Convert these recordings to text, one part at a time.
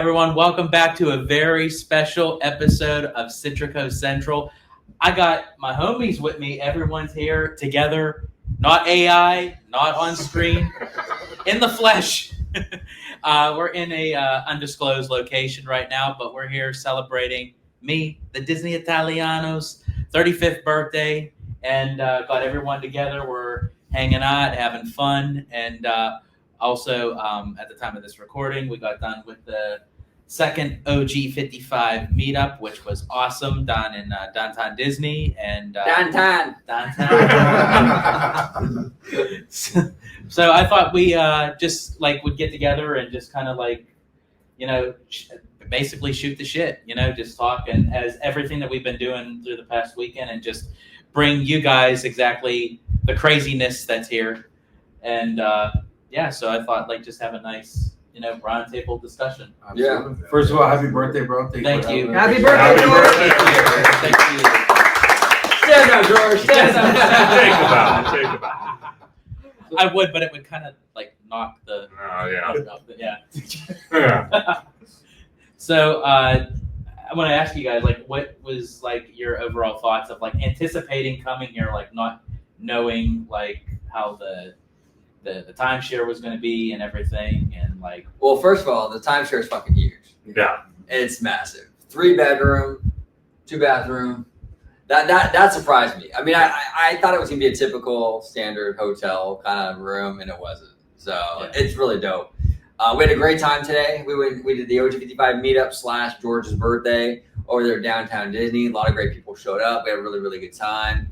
everyone. Welcome back to a very special episode of Citrico Central. I got my homies with me. Everyone's here together. Not AI, not on screen, in the flesh. We're in a undisclosed location right now, but we're here celebrating me, the Disney Italiano's 35th birthday, and got everyone together. We're hanging out, having fun, and also at the time of this recording, we got done with the second OG 55 meetup, which was awesome, down in downtown Disney and downtown. So I thought we just would get together and just kind of basically shoot the shit, just talk and as everything that we've been doing through the past weekend, and just bring you guys exactly the craziness that's here. And so I thought just have a nice round table discussion. Yeah. First of all, happy birthday, bro. Thank you. Happy birthday, George. Thank you. Stand up, George. Stand up. Take a bow. I would, but it would kind of knock the. Oh yeah. Yeah. So I want to ask you guys, what was your overall thoughts of anticipating coming here, not knowing how the timeshare was going to be and everything, and Well, first of all, the timeshare is fucking huge. Yeah. It's massive. 3-bedroom, 2-bathroom. That surprised me. I mean, I thought it was gonna be a typical standard hotel kind of room, and it wasn't. So It's really dope. We had a great time today. We did the OG55 meetup / George's birthday over there at downtown Disney. A lot of great people showed up. We had a really, really good time.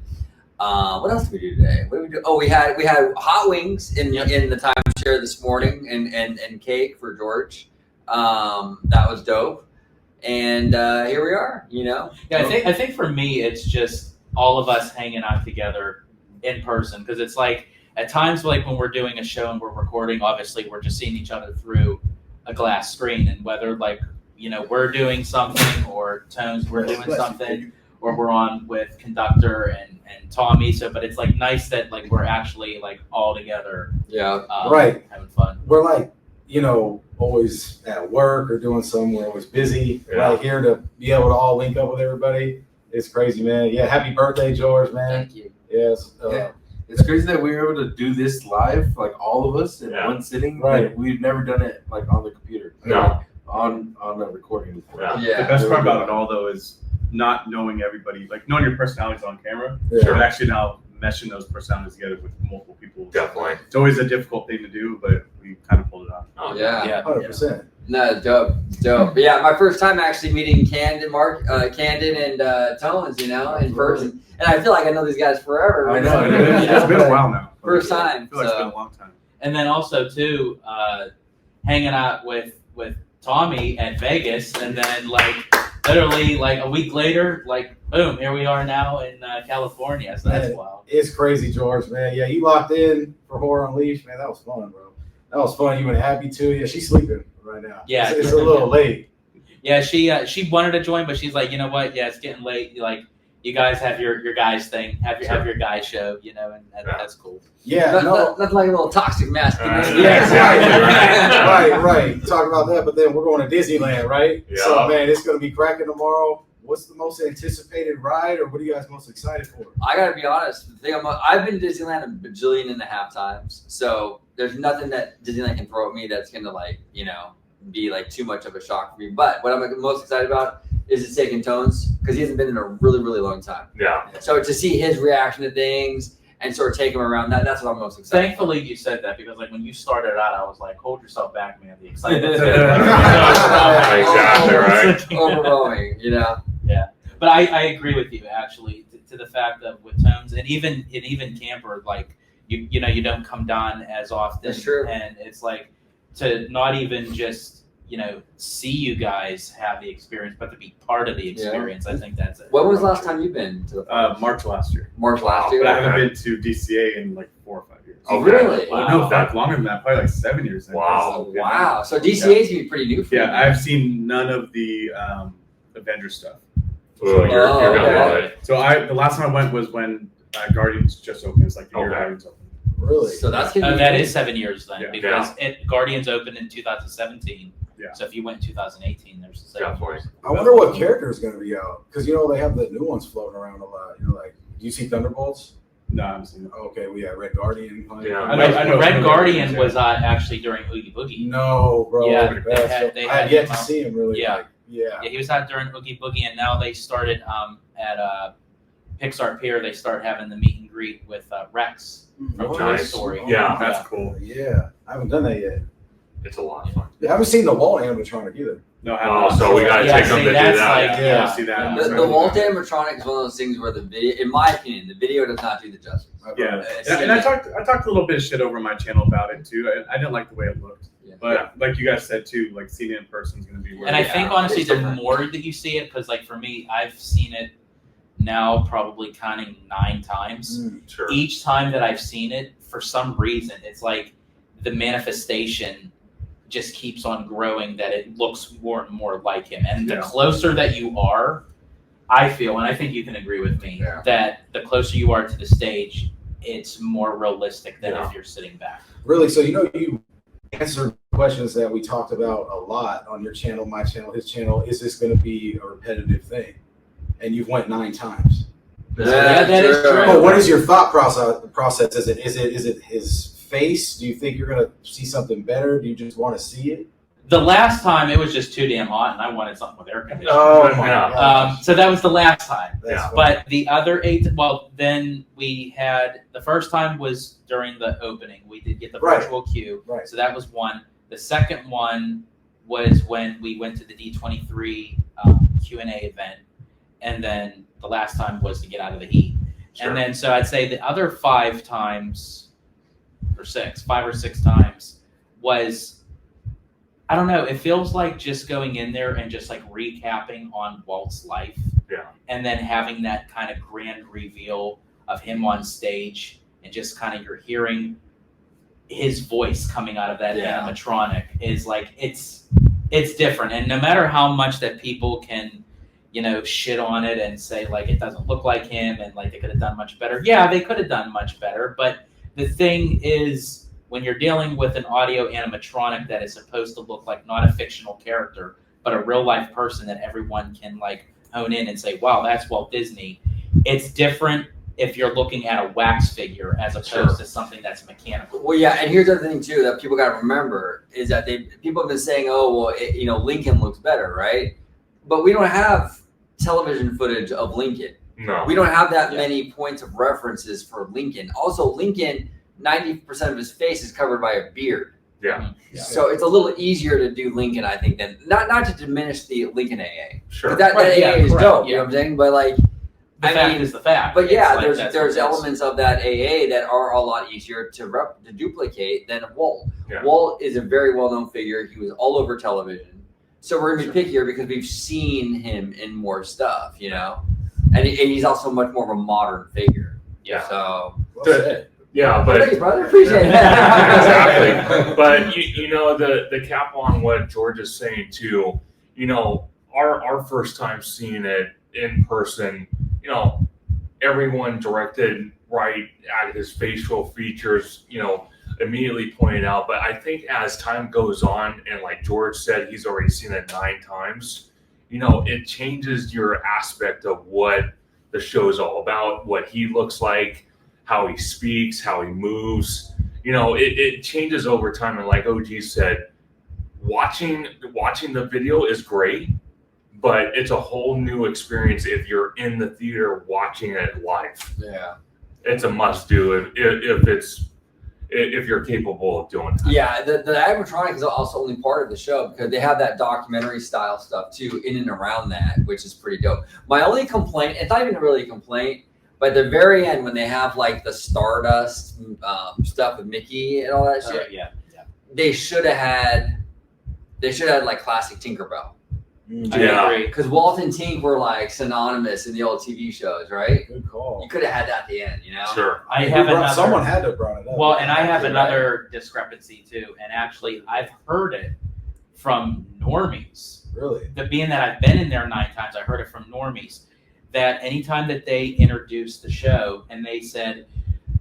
What else did we do today? What did we do? Oh, we had hot wings in the timeshare this morning, and cake for George. That was dope. And here we are. Yeah, I think for me, it's just all of us hanging out together in person, because it's at times when we're doing a show and we're recording, obviously we're just seeing each other through a glass screen, and whether we're doing something or Tones we're doing something, or we're on with Conductor and Tommy. So, but it's nice that we're actually all together. Yeah. Right. Having fun. We're always at work or doing something. We're always busy. Yeah. Here to be able to all link up with everybody. It's crazy, man. Yeah. Happy birthday, George, man. Thank you. Yes. It's crazy that we were able to do this live, all of us in one sitting. Right. We've never done it on the computer. No. On a recording before. Yeah. The best part about it all, though, is not knowing everybody, knowing your personalities on camera, Yeah. but actually now meshing those personalities together with multiple people. Definitely. It's always a difficult thing to do, but we kind of pulled it off. Oh, Yeah. 100%. No, dope. But yeah, my first time actually meeting Camden and Tones, in person. And I feel like I know these guys forever. I know. It's been a while now. First time. I feel like it's been a long time. And then also too, hanging out with Tommy at Vegas, and then literally a week later, boom, here we are now in California. So that's wild. It's crazy, George, man. Yeah, you locked in for Horror Unleashed, man. That was fun, bro. That was fun. You and Happy too. Yeah, she's sleeping right now. Yeah. It's a little late. Yeah, she wanted to join, but she's like, you know what? Yeah, it's getting late. You guys have your guys thing, have your guys show, and that's cool. Yeah, Nothing like a little toxic masculinity. Yeah, exactly, right. Talk about that, but then we're going to Disneyland, right? Yeah. So, man, it's going to be cracking tomorrow. What's the most anticipated ride, or what are you guys most excited for? I gotta be honest. I've been to Disneyland a bajillion and a half times, so there's nothing that Disneyland can throw at me that's gonna be too much of a shock for me. But what I'm most excited about is it's taking Tones, because he hasn't been in a really, really long time. Yeah. So to see his reaction to things and sort of take him around, that's what I'm most excited Thankfully, you said that, because when you started out, I was like, hold yourself back, man. The excitement. Exactly, right. for. Overwhelming, Yeah, but I agree with you actually to the fact that with Tones and even Camper, you don't come down as often. That's true. And it's to not even just see you guys have the experience, but to be part of the experience. I think that's it. When was the last time you've been to the March last year. March last year? But I haven't been to DCA in 4 or 5 years. Oh, really? Well, no, in fact, longer than that. Probably 7 years. I guess. Oh, wow. So DCA is going to be pretty new for you. Yeah, I've seen none of the Avengers stuff. Ooh, you're gonna love it. So the last time I went was when Guardians just opened. It's the year Guardians opened. Really? So that's going to be that is 7 years then, Yeah. because Guardians opened in 2017. Yeah. So if you went in 2018, there's 7 Definitely. years. I wonder what character is going to be out because they have the new ones floating around a lot. Like, do you see Thunderbolts? No, I'm seeing it. Okay, we had Red Guardian. Yeah. I know Red some Guardian of the was actually during Oogie Boogie. No, bro. Yeah, That's they I had have yet him to out. see him really. Yeah. Like, yeah. Yeah, he was out during Oogie Boogie, and now they started at Pixar Pier. They start having the meet and greet with Rex from Toy Nice. Story. Yeah. That's cool. Yeah, I haven't done that yet. It's a lot of fun. I haven't seen the Walt animatronic either. No, I Oh, haven't. so we gotta Yeah, take them see, to do that's that. like- Yeah, Yeah. see that. Yeah. The Walt animatronic is one of those things where the video, in my opinion, the video does not do the justice. Yeah, It's- and I talked a little bit of shit over my channel about it too. I didn't like the way it looked, Yeah. but like you guys said too, like seeing it in person is going to be. And I Yeah, think honestly, it's the different. more that you see it, because like for me, I've seen it now probably counting 9 times. Sure. Each time that I've seen it, for some reason, it's like the manifestation just keeps on growing that it looks more and more like him. And the Yeah. closer that you are, I feel, and I think you can agree with me, Yeah. that the closer you are to the stage, it's more realistic than Yeah. if you're sitting back. Really? So you answered questions that we talked about a lot on your channel, my channel, his channel. Is this going to be a repetitive thing? And you've went 9 times. Yeah, that is true. But what is your thought process? Is it his face? Do you think you're going to see something better? Do you just want to see it? The last time, it was just too damn hot, and I wanted something with air conditioning. Oh my Yeah. gosh. So that was the last time. That's Yeah. funny. But the other 8, well, then we had, the first time was during the opening. We did get the Right. virtual queue. Right. So that was one. The second one was when we went to the D23 Q&A event. And then the last time was to get out of the heat. Sure. And then, so I'd say the other 5 times, or 5 or 6 times, was, I don't know, it feels like just going in there and just like recapping on Walt's life. Yeah. And then having that kind of grand reveal of him on stage and just kind of you're hearing his voice coming out of that Yeah. animatronic is like, it's different. And no matter how much that people can, shit on it and say like it doesn't look like him and like they could have done much better. Yeah, they could have done much better. But the thing is, when you're dealing with an audio animatronic that is supposed to look like not a fictional character, but a real life person that everyone can like hone in and say, wow, that's Walt Disney. It's different if you're looking at a wax figure as opposed Sure. to something that's mechanical. Well, yeah, and here's the other thing too that people got to remember is that people have been saying, oh, well, Lincoln looks better, right? But we don't have television footage of Lincoln. No. We don't have that Yeah. many points of references for Lincoln. Also, Lincoln, 90% of his face is covered by a beard. Yeah. Yeah. So it's a little easier to do Lincoln, I think, than not to diminish the Lincoln AA. Sure. But that Right, yeah, AA is correct, dope, you yeah. know what I'm saying? But like, The I fact mean, is the fact. but It's yeah, like there's that's there's what it is. elements of that AA that are a lot easier to duplicate than Walt. Yeah. Walt is a very well-known figure. He was all over television. So we're gonna be pickier because we've seen him in more stuff, and he's also much more of a modern figure. Yeah. So Well said. Yeah, but thanks, brother. Appreciate that. exactly. But the cap on what George is saying too. Our first time seeing it in person. Everyone directed right at his facial features. Immediately pointed out. But I think as time goes on, and like George said, he's already seen it 9 times. It changes your aspect of what the show is all about, what he looks like, how he speaks, how he moves. It changes over time. And like OG said, watching the video is great, but it's a whole new experience if you're in the theater watching it live. Yeah. It's a must do if you're capable of doing that. Yeah, the animatronic is also only part of the show because they have that documentary style stuff too in and around that, which is pretty dope. My only complaint, it's not even really a complaint, but at the very end when they have like the Stardust stuff with Mickey and all that shit, Yeah. they should have had like classic Tinkerbell. Mm, Yeah. I agree. Because Walt and Tink were like synonymous in the old TV shows, right? Good call. You could have had that at the end, Sure. I have another. Someone had to have brought it up. Well, and I have Right. another discrepancy too. And actually, I've heard it from normies. Really? Being that I've been in there 9 times, I heard it from normies that anytime that they introduced the show and they said,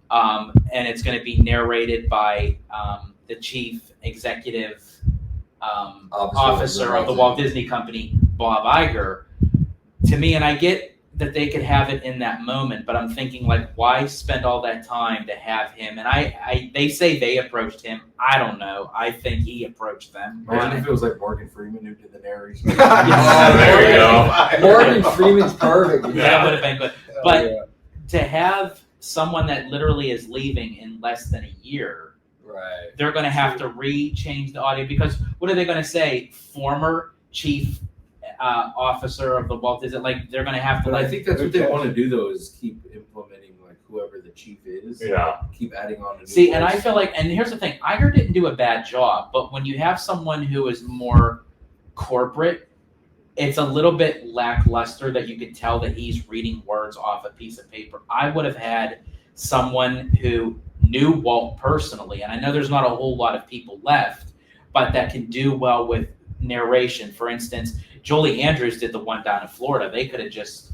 and it's going to be narrated by the chief executive officer of the Walt Disney Company, Bob Iger. To me, and I get that they could have it in that moment, but I'm thinking, like, why spend all that time to have him? And they say they approached him. I don't know. I think he approached them. Imagine if it was like Morgan Freeman who did the narration. There you go. Morgan Freeman's perfect. That would have been good. But yeah. to have someone that literally is leaving in less than a year, Right. they're going to have to re-change the audio, because what are they going to say? Former chief officer of the Walt Disney, like, they're going to have to. But I Like, think that's what they want to do, though, is keep implementing like whoever the chief is. Yeah. Keep adding on. A new see, and voice. I feel like, and here's the thing, Iger didn't do a bad job, but when you have someone who is more corporate, it's a little bit lackluster that you could tell that he's reading words off a piece of paper. I would have had someone who knew Walt personally, and I know there's not a whole lot of people left, but that can do well with narration. For instance, Julie Andrews did the one down in Florida. They could have just,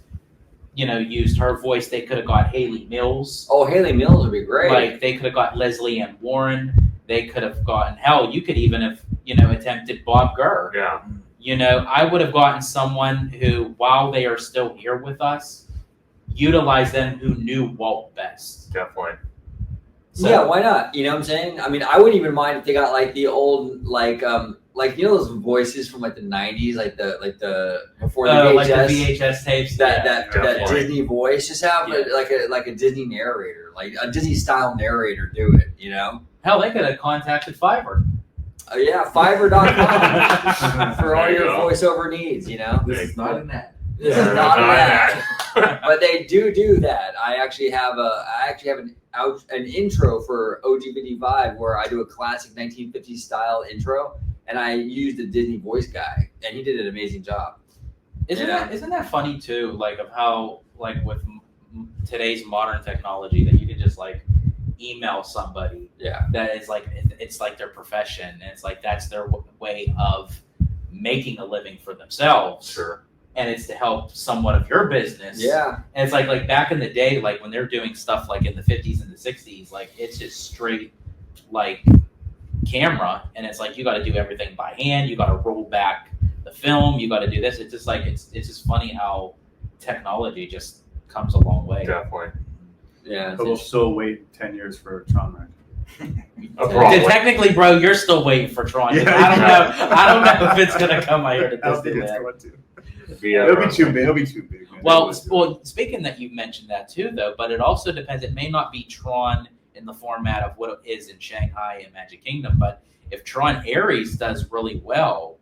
used her voice. They could have got Haley Mills. Oh, Haley Mills would be great. Like, they could have got Leslie Ann Warren. They could have gotten, hell, you could even have, attempted Bob Gurr. Yeah. I would have gotten someone who, while they are still here with us, utilize them who knew Walt best. Definitely. So, Yeah, why not? You know what I'm saying? I mean, I wouldn't even mind if they got like the old those voices from like the 90s, like the before the VHS, like the VHS tapes. that definitely. Disney voice. Just have like a Disney narrator, like a Disney style narrator do it. Hell, they could have contacted Fiverr. Yeah, Fiverr.com for all There you your go. voiceover needs. This is not an ad. This Yeah, is not an not ad. But they do that. I actually have an intro for OG55 where I do a classic 1950s style intro, and I used a Disney voice guy, and he did an amazing job. Isn't Yeah. that funny too? Like, of how, like, with today's modern technology, that you can just like email somebody. Yeah. That is like, it's like their profession, and it's like that's their way of making a living for themselves. Sure. And it's to help somewhat of your business. Yeah. And it's like back in the day, like when they're doing stuff like in the 50s and the 60s, like it's just straight like camera, and it's like you got to do everything by hand. You got to roll back the film. You got to do this. It's just like it's just funny how technology just comes a long way. Definitely. Yeah. But we'll still wait 10 years for Tron Wreck. Technically, bro, you're still waiting for Tron. Yeah, I don't know if it's gonna come out here to I don't think Disneyland. it's going to. Yeah. It'll be too big. It'll be too big. Man. Well, speaking that you mentioned that too, though, but it also depends. It may not be Tron in the format of what it is in Shanghai and Magic Kingdom, but if Tron Ares does really well,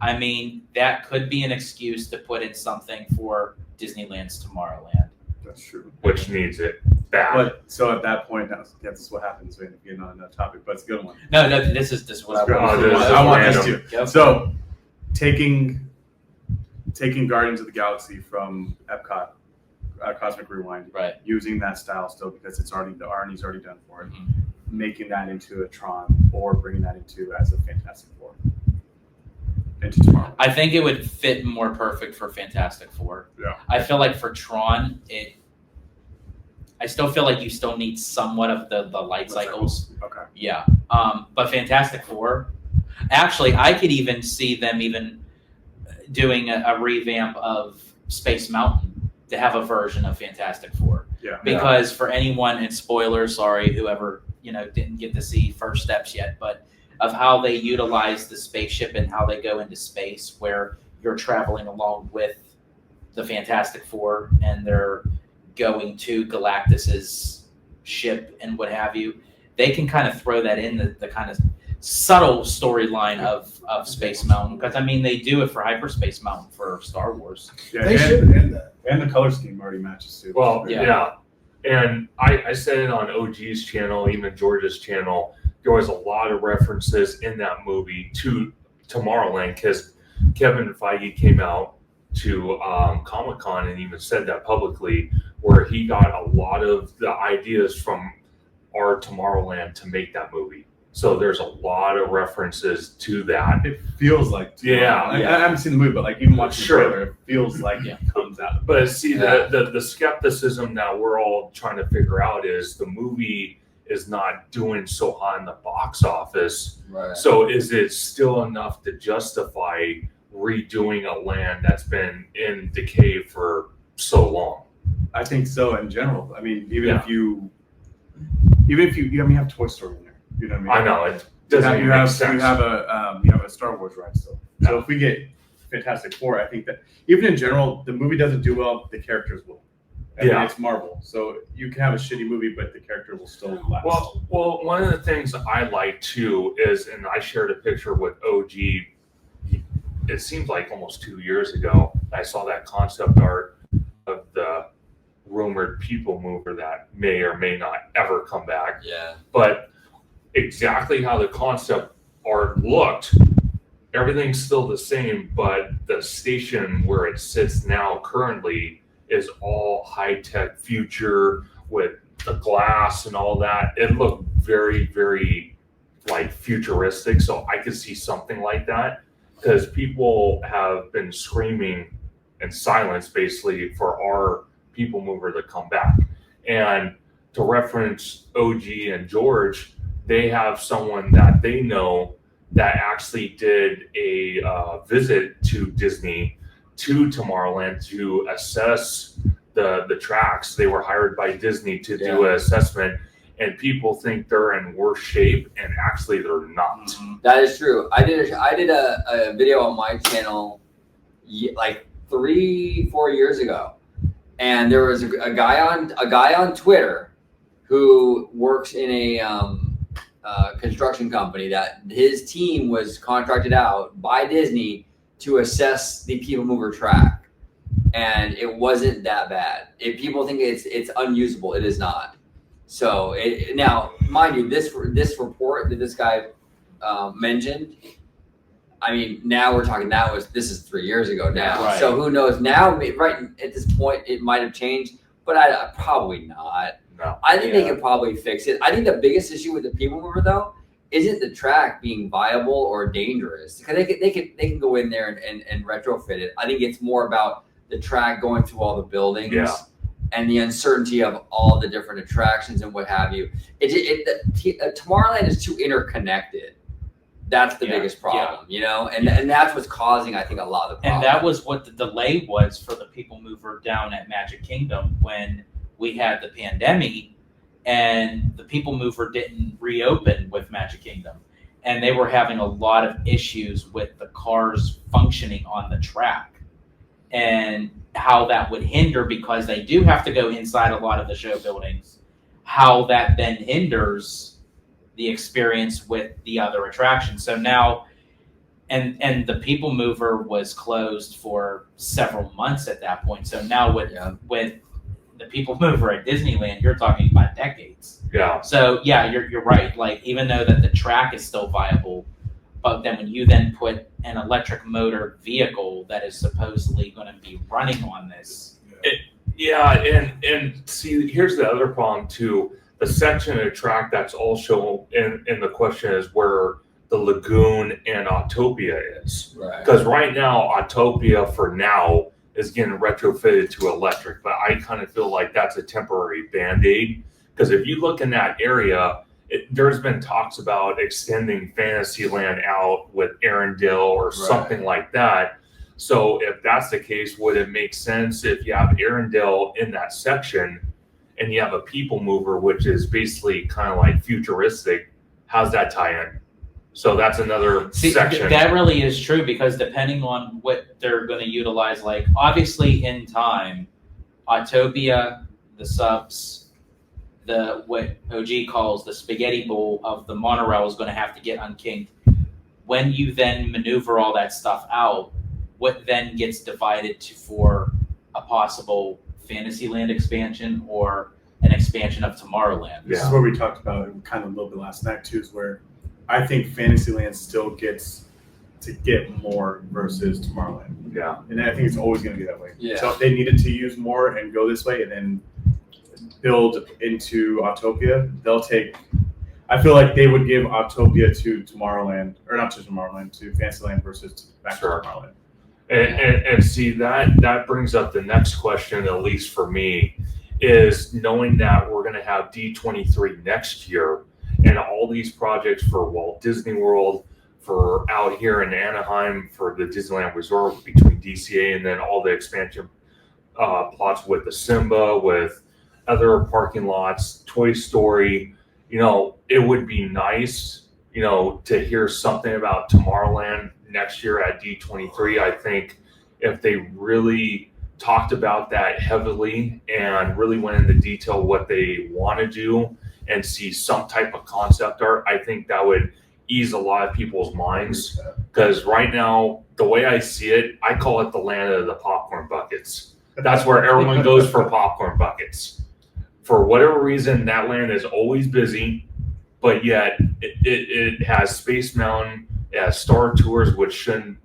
I mean, that could be an excuse to put in something for Disneyland's Tomorrowland. That's true. Which needs it bad. But so at that point, that's what happens when you get on another topic. But it's a good one. No, this is what Let's go. I want. this is I want this random. too. Go for So taking Guardians of the Galaxy from Epcot, Cosmic Rewind, Right. using that style still because it's already the R&D's already done for it, Mhm. making that into a Tron or bringing that into as a Fantastic Four into tomorrow. I think it would fit more perfect for Fantastic Four. Yeah. I feel like for Tron, I still feel like you still need somewhat of the light cycles. Okay. Yeah. But Fantastic Four, actually, I could even see them even doing a revamp of Space Mountain to have a version of Fantastic Four. Yeah. Because for anyone, and spoilers, sorry, whoever didn't get to see First Steps yet, but of how they utilize the spaceship and how they go into space, where you're traveling along with the Fantastic Four and they're going to Galactus's ship and what have you. They can kind of throw that in the kind of subtle storyline of Space Mountain, because I mean they do it for Hyperspace Mountain for Star Wars. Yeah, They and, should end that. and the color scheme already matches too. Well, Yeah. yeah. And I said it on OG's channel, even George's channel. There was a lot of references in that movie to Tomorrowland because Kevin Feige came out to Comic-Con and even said that publicly, where he got a lot of the ideas from our Tomorrowland to make that movie. So there's a lot of references to that. It feels like Yeah. I haven't seen the movie, but like even watching Sure. the trailer, it feels like Yeah. it comes out. But see, Yeah. the skepticism that we're all trying to figure out is the movie is not doing so hot in the box office. Right. So is it still enough to justify redoing a land that's been in decay for so long? I think so in general. I mean, even Yeah. if you have Toy Story in there. You know what I mean? I know it doesn't even you make have sense. you have a Star Wars ride still. So if we get Fantastic Four, I think that even in general, the movie doesn't do well, the characters will. I mean, it's Marvel, so you can have a shitty movie, but the character will still last. Well, one of the things I like too is, and I shared a picture with OG. It seems like almost 2 years ago. I saw that concept art of the rumored people mover that may or may not ever come back. Yeah. But exactly how the concept art looked, everything's still the same, but the station where it sits now currently is all high-tech future with the glass and all that. It looked very, very like futuristic. So I could see something like that, because people have been screaming in silence basically for our people mover to come back. And to reference OG and George, they have someone that they know that actually did a visit to Disney, to Tomorrowland, to assess the tracks. They were hired by Disney to do an assessment, and people think they're in worse shape, and actually they're not. That is true. I did a video on my channel like 3-4 years ago, and there was a guy on Twitter who works in a construction company that his team was contracted out by Disney to assess the people mover track, and it wasn't that bad. If people think it's unusable, it is not. So now, mind you, this report that this guy mentioned, I mean, now we're talking. This is 3 years ago now. Right. So who knows now? Right at this point, it might have changed, but I probably not. No. I think they could probably fix it. I think the biggest issue with the people mover though isn't the track being viable or dangerous, because they can go in there and retrofit it. I think it's more about the track going through all the buildings and the uncertainty of all the different attractions and what have you. Tomorrowland is too interconnected. That's the biggest problem, you know, and that's what's causing, I think, a lot of the problems. And that was what the delay was for the people mover down at Magic Kingdom when we had the pandemic, and the people mover didn't reopen with Magic Kingdom, and they were having a lot of issues with the cars functioning on the track, and how that would hinder, because they do have to go inside a lot of the show buildings, how that then hinders the experience with the other attractions. So now, and the people mover was closed for several months at that point. So now with the people mover at Disneyland, you're talking about decades. Yeah. So yeah, you're right. Like, even though that the track is still viable, but then when you then put an electric motor vehicle that is supposedly going to be running on this. And see, here's the other problem too. The section of the track that's also in the question is where the lagoon and Autopia is. Right. Because right now, Autopia for now is getting retrofitted to electric, but I kind of feel like that's a temporary Band-Aid. Because if you look in that area, there's been talks about extending Fantasyland out with Arendelle or something like that. So if that's the case, would it make sense if you have Arendelle in that section and you have a people mover, which is basically kind of like futuristic? How's that tie in? So that's another section. That really is true, because depending on what they're going to utilize, like obviously in time, Autopia, the subs, what OG calls the spaghetti bowl of the monorail is going to have to get unkinked. When you then maneuver all that stuff out, what then gets divided for a possible Fantasyland expansion or an expansion of Tomorrowland? This is what we talked about kind of a little bit last night too, is where I think Fantasyland still gets to get more versus Tomorrowland. Yeah. And I think it's always going to be that way. Yeah. So if they needed to use more and go this way and then build into Autopia, they'll take, I feel like they would give Autopia to Tomorrowland, or not to Tomorrowland, to Fantasyland versus back to Tomorrowland. And see, that brings up the next question, at least for me, is knowing that we're going to have D23 next year, and all these projects for Walt Disney World, for out here in Anaheim, for the Disneyland Resort between DCA, and then all the expansion plots with the Simba, with other parking lots, Toy Story. It would be nice, to hear something about Tomorrowland next year at D23. I think if they really talked about that heavily and really went into detail what they want to do and see some type of concept art, I think that would ease a lot of people's minds. Because right now, the way I see it, I call it the land of the popcorn buckets. That's where everyone goes for popcorn buckets. For whatever reason, that land is always busy, but yet it has Space Mountain, it has Star Tours, which shouldn't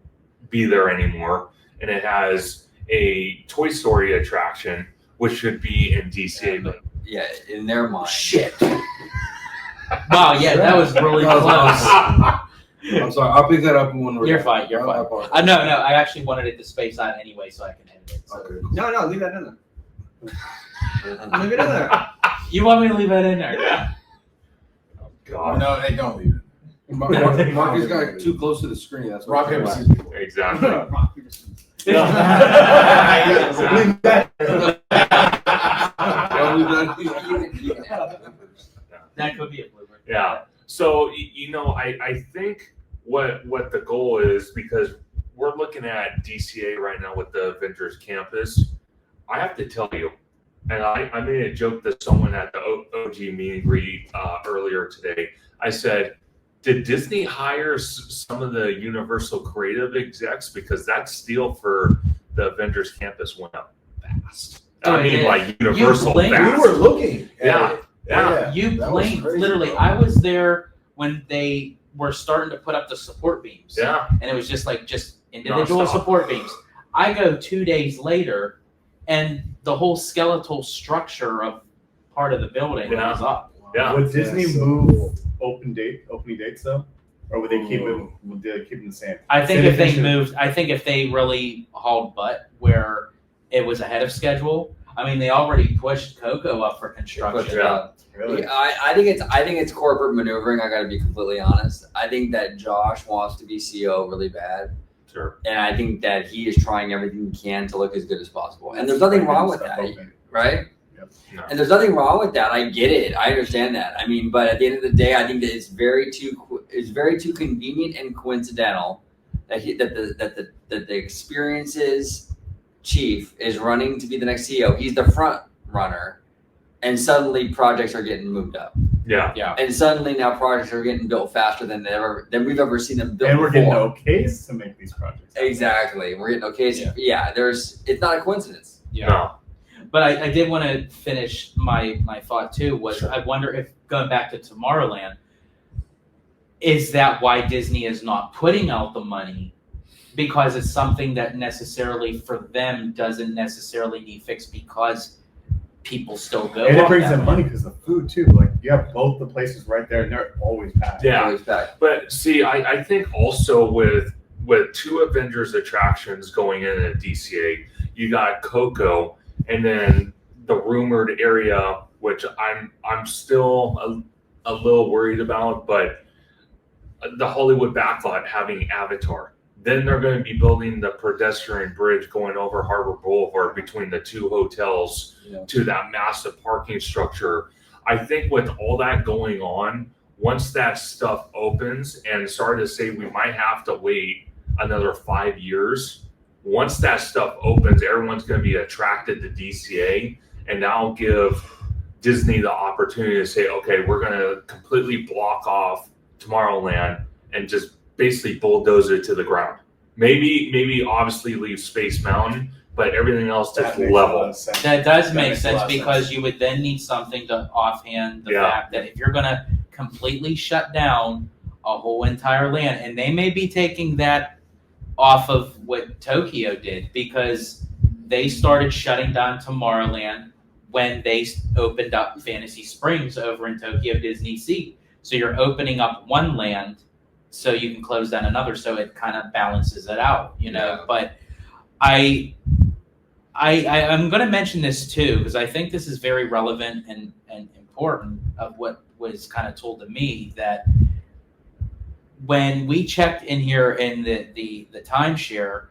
be there anymore, and it has a Toy Story attraction, which should be in DCA. Yeah, in their mind. Shit. Wow, yeah, that was really close. I'm sorry. I'll pick that up when we're. You're fine. You're fine. No, I actually wanted it to space out anyway, so I can edit it. So. Okay. No, leave that in there. Leave it in there. You want me to leave that in there? Yeah. Oh, God. No, they don't leave it. Marcus got too close to the screen. That's what Rock, paper, I'm scissors. Exactly. Rock, paper, scissors. Exactly. That could be a blooper. Yeah. So, I think what the goal is, because we're looking at DCA right now with the Avengers Campus, I have to tell you, and I made a joke to someone at the OG meet and greet earlier today. I said, did Disney hire some of the Universal creative execs? Because that steal for the Avengers Campus went up fast. Oh, I mean, yeah. like Universal blinked. fast. We were looking. At Yeah. it. Yeah. You that was blinked. crazy, Literally, bro. I was there when they were starting to put up the support beams. Yeah. And it was just individual Nonstop. support beams. I go 2 days later, and the whole skeletal structure of part of the building Yeah. was up. Yeah. Would Disney Yeah, so move cool. opening dates though, or would they keep it? Would they keep it the same? I think Say if they should- moved, I think if they really hauled butt where it was ahead of schedule. I mean, they already pushed Coco up for construction. Yeah. Really? Yeah, I think it's corporate maneuvering. I got to be completely honest. I think that Josh wants to be CEO really bad, Sure. and I think that he is trying everything he can to look as good as possible. And there's nothing wrong with that, right? No. And there's nothing wrong with that. I get it. I understand that. I mean, but at the end of the day, I think that it's very too convenient and coincidental that the experiences chief is running to be the next CEO. He's the front runner, and suddenly projects are getting moved up. Yeah. And suddenly now projects are getting built faster than we've ever seen them built And we're before. getting okays to make these projects. Exactly. We're getting okay. Yeah. It's not a coincidence. No. But I did want to finish my thought too. Was Sure. I wonder if going back to Tomorrowland, is that why Disney is not putting out the money? Because it's something that necessarily for them doesn't necessarily need fixed because people still go. And it up brings that them way. money because the food too. Like you have both the places right there, and they're always packed. Yeah. Always back. But see, I think also with two Avengers attractions going in at DCA, you got Coco, and then the rumored area, which I'm still a little worried about, but the Hollywood backlot having Avatar. Then they're going to be building the pedestrian bridge going over Harbor Boulevard between the two hotels to that massive parking structure. I think with all that going on, once that stuff opens and started to say we might have to wait another 5 years, once that stuff opens, everyone's going to be attracted to DCA, and that'll give Disney the opportunity to say, okay, we're going to completely block off Tomorrowland and just basically bulldoze it to the ground. Maybe obviously leave Space Mountain, but everything else just makes a lot level. of sense. That does That make makes a sense lot of because sense. you would then need something to offhand the Yeah. fact that if you're going to completely shut down a whole entire land, and they may be taking that off of what Tokyo did because they started shutting down Tomorrowland when they opened up Fantasy Springs over in Tokyo Disney Sea. So you're opening up one land so you can close down another, so it kind of balances it out, you know. Yeah. But I I'm going to mention this too because I think this is very relevant and important of what was kind of told to me that when we checked in here in the timeshare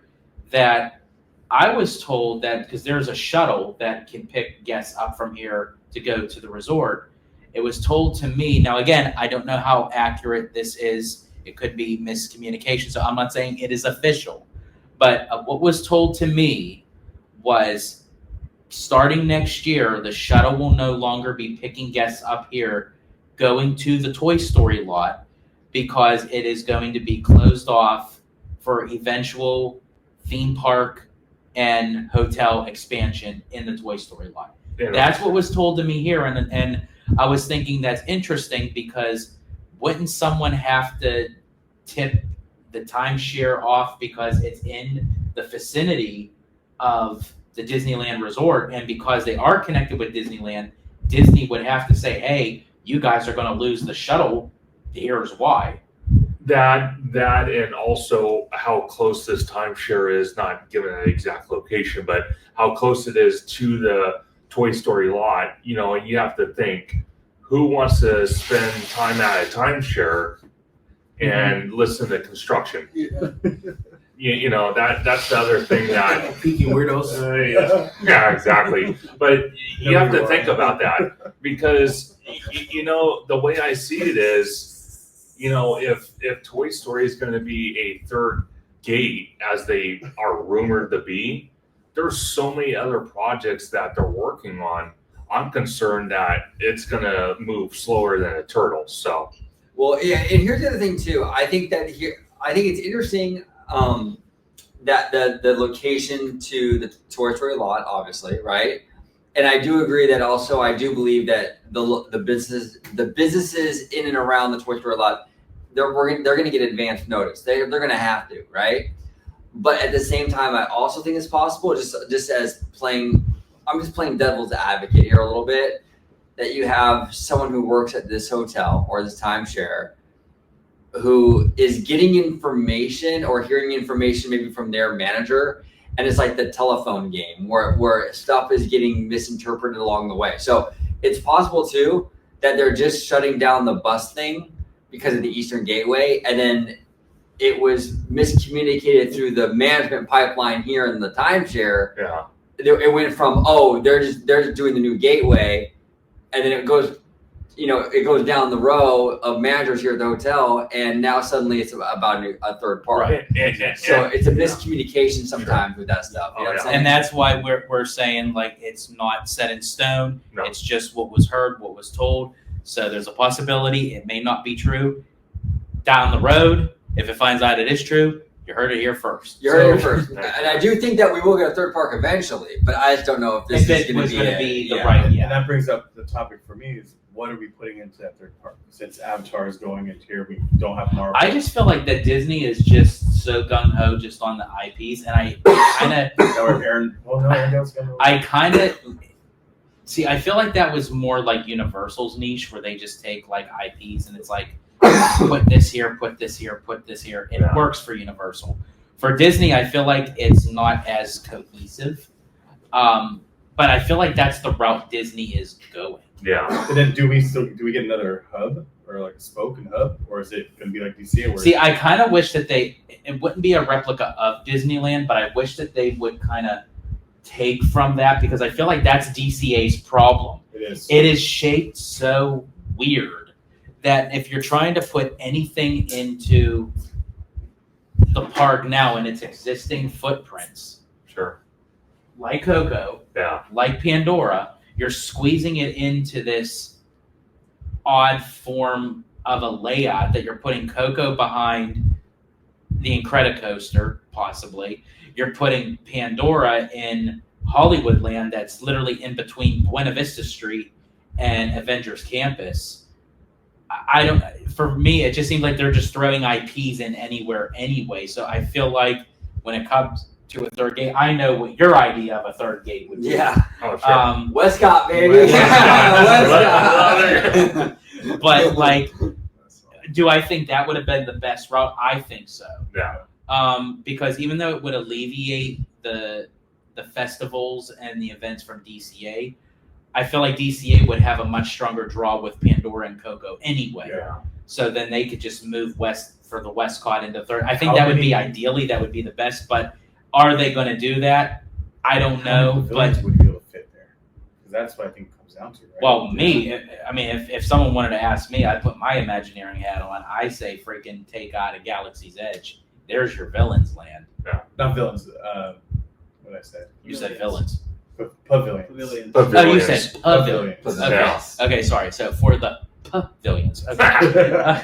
that I was told that because there's a shuttle that can pick guests up from here to go to the resort. It was told to me. Now, again, I don't know how accurate this is. It could be miscommunication. So I'm not saying it is official. But what was told to me was starting next year, the shuttle will no longer be picking guests up here going to the Toy Story lot because it is going to be closed off for eventual theme park and hotel expansion in the Toy Story lot. Yeah. That's what was told to me here. And I was thinking that's interesting because wouldn't someone have to tip the timeshare off because it's in the vicinity of the Disneyland resort, and because they are connected with Disneyland, Disney would have to say, hey, you guys are going to lose the shuttle. Here's why. That and also how close this timeshare is, not given an exact location, but how close it is to the Toy Story lot. You know, you have to think, who wants to spend time at a timeshare and listen to construction? You know, that's the other thing that Peaky weirdos. yeah, exactly. But you have to think about that because you know the way I see it is, you know, if Toy Story is going to be a third gate as they are rumored to be, there's so many other projects that they're working on. I'm concerned that it's going to move slower than a turtle. So, well, yeah, and here's the other thing too. I think it's interesting. That the location to the Toy Story lot, obviously, right? And I do agree that also I do believe that the businesses in and around the Toy Story lot, they're going to get advance notice. They're going to have to, right? But at the same time, I also think it's possible, just as I'm just playing devil's advocate here a little bit, that you have someone who works at this hotel or this timeshare who is getting information or hearing information maybe from their manager, and it's like the telephone game where stuff is getting misinterpreted along the way. So it's possible too that they're just shutting down the bus thing because of the Eastern Gateway, and then it was miscommunicated through the management pipeline here in the timeshare. yeah. It went from, they're just doing the new gateway, and then it goes down the row of managers here at the hotel, and now suddenly it's about a third party. Right. So it's a miscommunication sometimes with that stuff. You know what I'm saying? And that's why we're saying like it's not set in stone. No. It's just what was heard, what was told. So there's a possibility it may not be true. Down the road, if it finds out it is true, you heard it here first. You heard it here first. And I do think that we will get a third park eventually, but I just don't know if this is going to be the right. And Yeah. that brings up the topic for me is, what are we putting into that third park? Since Avatar is going into here, we don't have Marvel. I just feel like that Disney is just so gung ho just on the IPs, and I kind of see. I feel like that was more like Universal's niche, where they just take like IPs and it's like put this here, put this here, put this here. It works for Universal. For Disney, I feel like it's not as cohesive, but I feel like that's the route Disney is going. Yeah. And then do we get another hub or like a spoke and hub, or is it going to be like DC? See, I kind of wish that it wouldn't be a replica of Disneyland, but I wish that they would kind of take from that, because I feel like that's DCA's problem. It is. It is shaped so weird that if you're trying to put anything into the park now in its existing footprints, Sure. like Coco, like Pandora, you're squeezing it into this odd form of a layout that you're putting Coco behind the Incredicoaster, possibly. You're putting Pandora in Hollywoodland that's literally in between Buena Vista Street and Avengers Campus. For me, it just seems like they're just throwing IPs in anywhere anyway. So I feel like when it comes to a third gate, I know what your idea of a third gate would be. Yeah. Oh, sure. Westcott, baby. Westcott. But like, do I think that would have been the best route? I think so. Yeah. Because even though it would alleviate the the festivals and the events from DCA, I feel like DCA would have a much stronger draw with Pandora and Coco anyway. Yeah. So then they could just move west for the Westcott into third. I think How that would be many- ideally, that would be the best, but are they going to do that? I don't How many know, pavilions but would you be able to fit there? Because that's what I think it comes down to, right? well, I mean, if someone wanted to ask me, I'd put my Imagineering hat on. I say freaking take out a Galaxy's Edge. There's your villains land. Not villains. What I said. You said villains. Pavilions. Pavilions. Oh, you Pavilions. said pavilions. Pavilions. Okay. Yeah. Okay, sorry. So for the pavilions. Okay.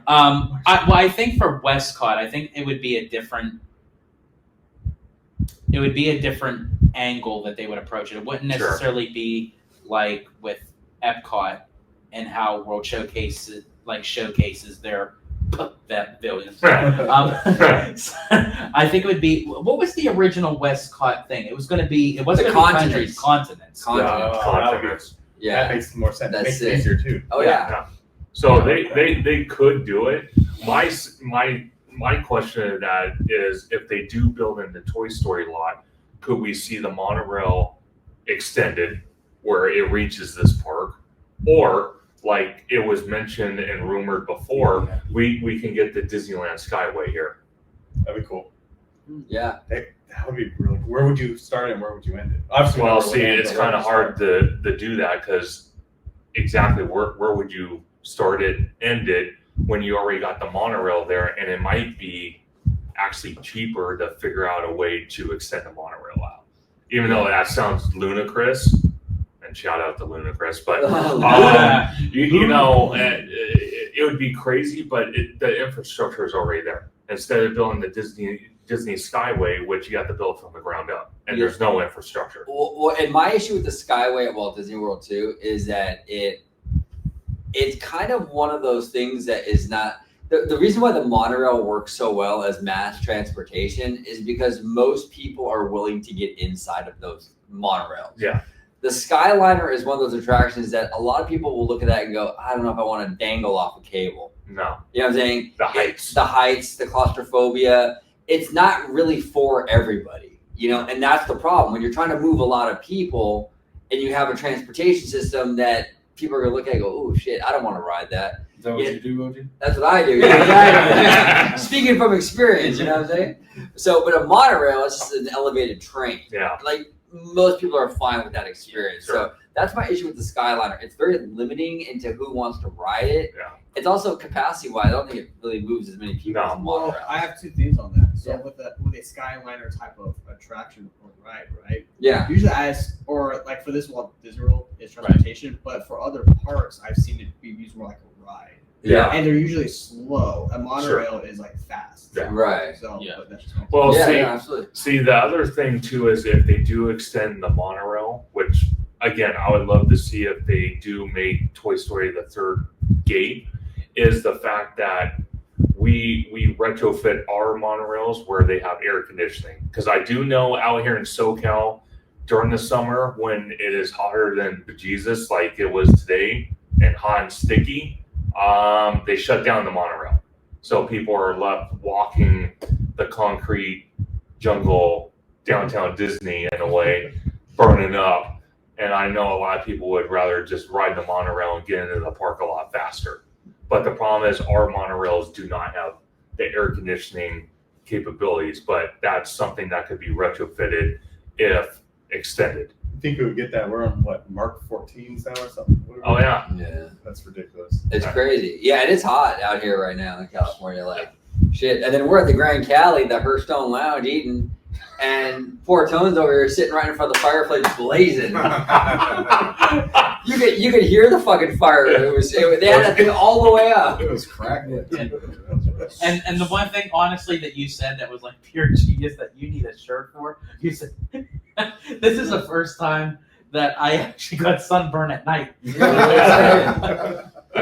I think for Westcott, I think it would be a different angle that they would approach it. It wouldn't Sure. necessarily be like with Epcot and how World showcases their pavilions. I think it would be, what was the original Westcott thing? It was going to be, it wasn't The going to be countries, continents. continents. Continents. That Yeah. makes more sense. That's Makes it it. easier too. Oh yeah. So they could do it. My question to that is, if they do build in the Toy Story lot, could we see the monorail extended where it reaches this park, or like it was mentioned and rumored before, we can get the Disneyland Skyway here. That'd be cool. Yeah. That would be really. Where would you start and where would you end it? Obviously, Well, we know see, where it's we're kind of gonna hard to do that because exactly where would you start it, end it, when you already got the monorail there, and it might be actually cheaper to figure out a way to extend the monorail out. Even though that sounds ludicrous, and shout out to Ludacris, but you know, it would be crazy, but the infrastructure is already there. Instead of building the Disney Skyway, which you have to build from the ground up, and there's no infrastructure. Well, and my issue with the Skyway at Walt Disney World too is that it's kind of one of those things that is not. The reason why the monorail works so well as mass transportation is because most people are willing to get inside of those monorails. Yeah. The Skyliner is one of those attractions that a lot of people will look at that and go, I don't know if I want to dangle off a cable. No, You know what I'm saying? the heights. The heights, the claustrophobia. It's not really for everybody, you know, and that's the problem. When you're trying to move a lot of people and you have a transportation system that people are going to look at and go, oh, shit, I don't want to ride that. Is that what Yeah. you do, OG? That's what I do. Yeah, exactly. Speaking from experience, you know what I'm saying? So, but a monorail is just an elevated train. Yeah. Like, most people are fine with that experience. Sure. So that's my issue with the Skyliner. It's very limiting into who wants to ride it. Yeah. It's also capacity-wise, I don't think it really moves as many people No. as a Well, monorail. I have two things on that. So Yeah. with a Skyliner type of attraction or ride, right? Yeah. Usually, or like for this Walt Disney World, it's transportation. But for other parks, I've seen it be used more like a ride, Yeah. and they're usually slow. A monorail is like fast. Yeah. Right. So Yeah. but that's just my Well, yeah, see, yeah, absolutely. See, the other thing too is if they do extend the monorail, which again, I would love to see if they do make Toy Story the third gate, is the fact that we retrofit our monorails where they have air conditioning. Because I do know out here in SoCal during the summer when it is hotter than bejesus, like it was today, and hot and sticky, they shut down the monorail. So people are left walking the concrete jungle downtown Disney in a way, burning up. And I know a lot of people would rather just ride the monorail and get into the park a lot faster. But the problem is our monorails do not have the air conditioning capabilities, but that's something that could be retrofitted if extended. I think we would get that. We're on what, Mark 14 now or something? What are Oh we- yeah. Yeah. That's ridiculous. It's crazy. Yeah, it is hot out here right now in California. Like, shit. And then we're at the Grand Cali, the Hearthstone Lounge, eating, and poor Tone's over here sitting right in front of the fireplace blazing. You could hear the fucking fire. They had that thing all the way up. It was cracking. And the one thing, honestly, that you said that was like pure genius that you need a shirt for, you said, this is the first time that I actually got sunburn at night. What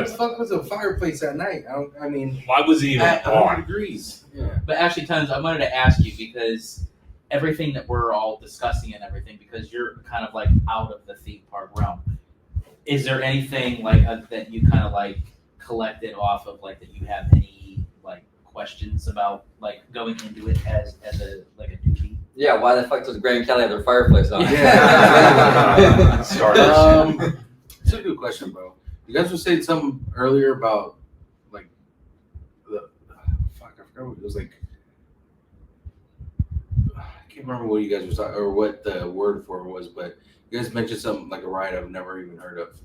the fuck was a fireplace at night? I mean, Why was he even at 100 on? degrees. Yeah. But actually, Tons, I wanted to ask you because everything that we're all discussing and everything, because you're kind of like out of the theme park realm. Is there anything like that you kind of like collected off of, like that you have any like questions about like going into it as a like a newbie? Yeah, why the fuck does Grand Kelly have their fireplace on? Yeah. Starters. It's a good question, bro. You guys were saying something earlier about like the fuck. I forgot what it was like. I can't remember what you guys were talking or what the word for it was, but you guys mentioned something like a ride I've never even heard of.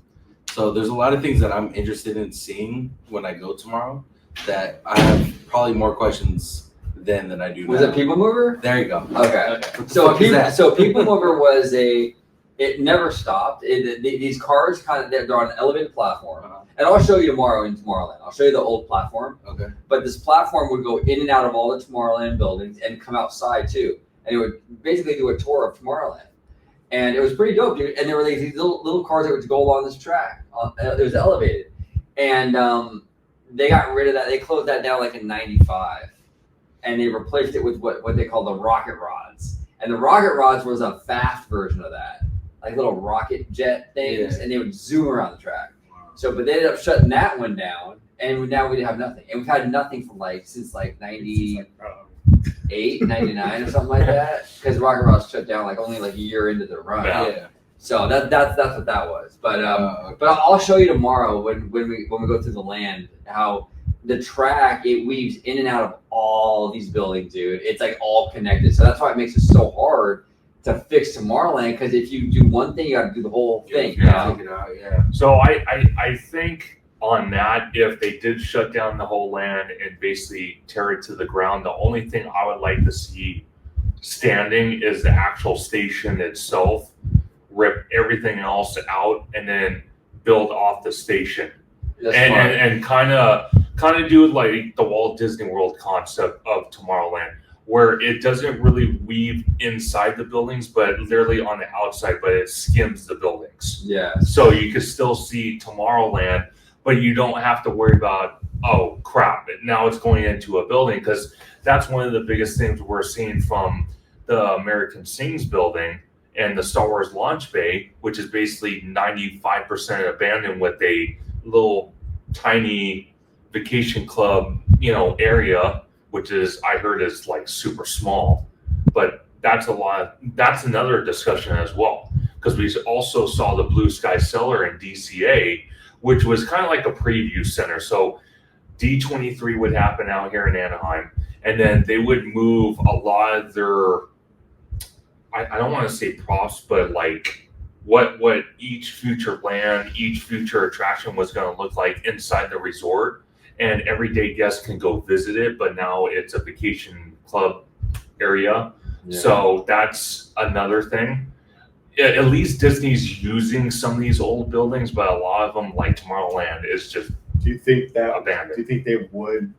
So there's a lot of things that I'm interested in seeing when I go tomorrow that I have probably more questions than I do Was now. it People Mover? There you go. Okay. What the So fuck is that? People Mover was it never stopped. These cars they're on an elevated platform. And I'll show you tomorrow in Tomorrowland. I'll show you the old platform. Okay. But this platform would go in and out of all the Tomorrowland buildings and come outside too. And it would basically do a tour of Tomorrowland. And it was pretty dope, dude. And there were these little cars that would go along this track. It was elevated. And they got rid of that. They closed that down like in 95. And they replaced it with what they call the rocket rods. And the rocket rods was a fast version of that. Like little rocket jet things. Yeah. And they would zoom around the track. So, but they ended up shutting that one down. And now we have nothing. And we've had nothing from since 98, 99 or something like that. Because rocket rods shut down only a year into their run. Yeah. So that's what that was. But but I'll show you tomorrow when we go through the land how the track it weaves in and out of all these buildings, dude. It's all connected. So that's why it makes it so hard to fix Tomorrowland, because if you do one thing, you got to do the whole thing. Yeah. Check it out, yeah. So I think on that, if they did shut down the whole land and basically tear it to the ground, the only thing I would like to see standing is the actual station itself. Rip everything else out and then build off the station. That's and fine. and kind of do like the Walt Disney World concept of Tomorrowland, where it doesn't really weave inside the buildings, but literally on the outside, but it skims the buildings. Yeah. So you can still see Tomorrowland, but you don't have to worry about, oh crap, now it's going into a building, because that's one of the biggest things we're seeing from the American Sings building and the Star Wars launch bay, which is basically 95% abandoned with a little tiny vacation club, area, which is, I heard, is super small. But that's another discussion as well, because we also saw the Blue Sky Cellar in DCA, which was kind of like a preview center. So D23 would happen out here in Anaheim, and then they would move a lot of their, I don't want to say props, but what each future land, each future attraction was going to look like inside the resort, and everyday guests can go visit it, but now it's a vacation club area. Yeah. So that's another thing. At least Disney's using some of these old buildings, but a lot of them, like Tomorrowland, is just Do you think abandoned. Do you think they would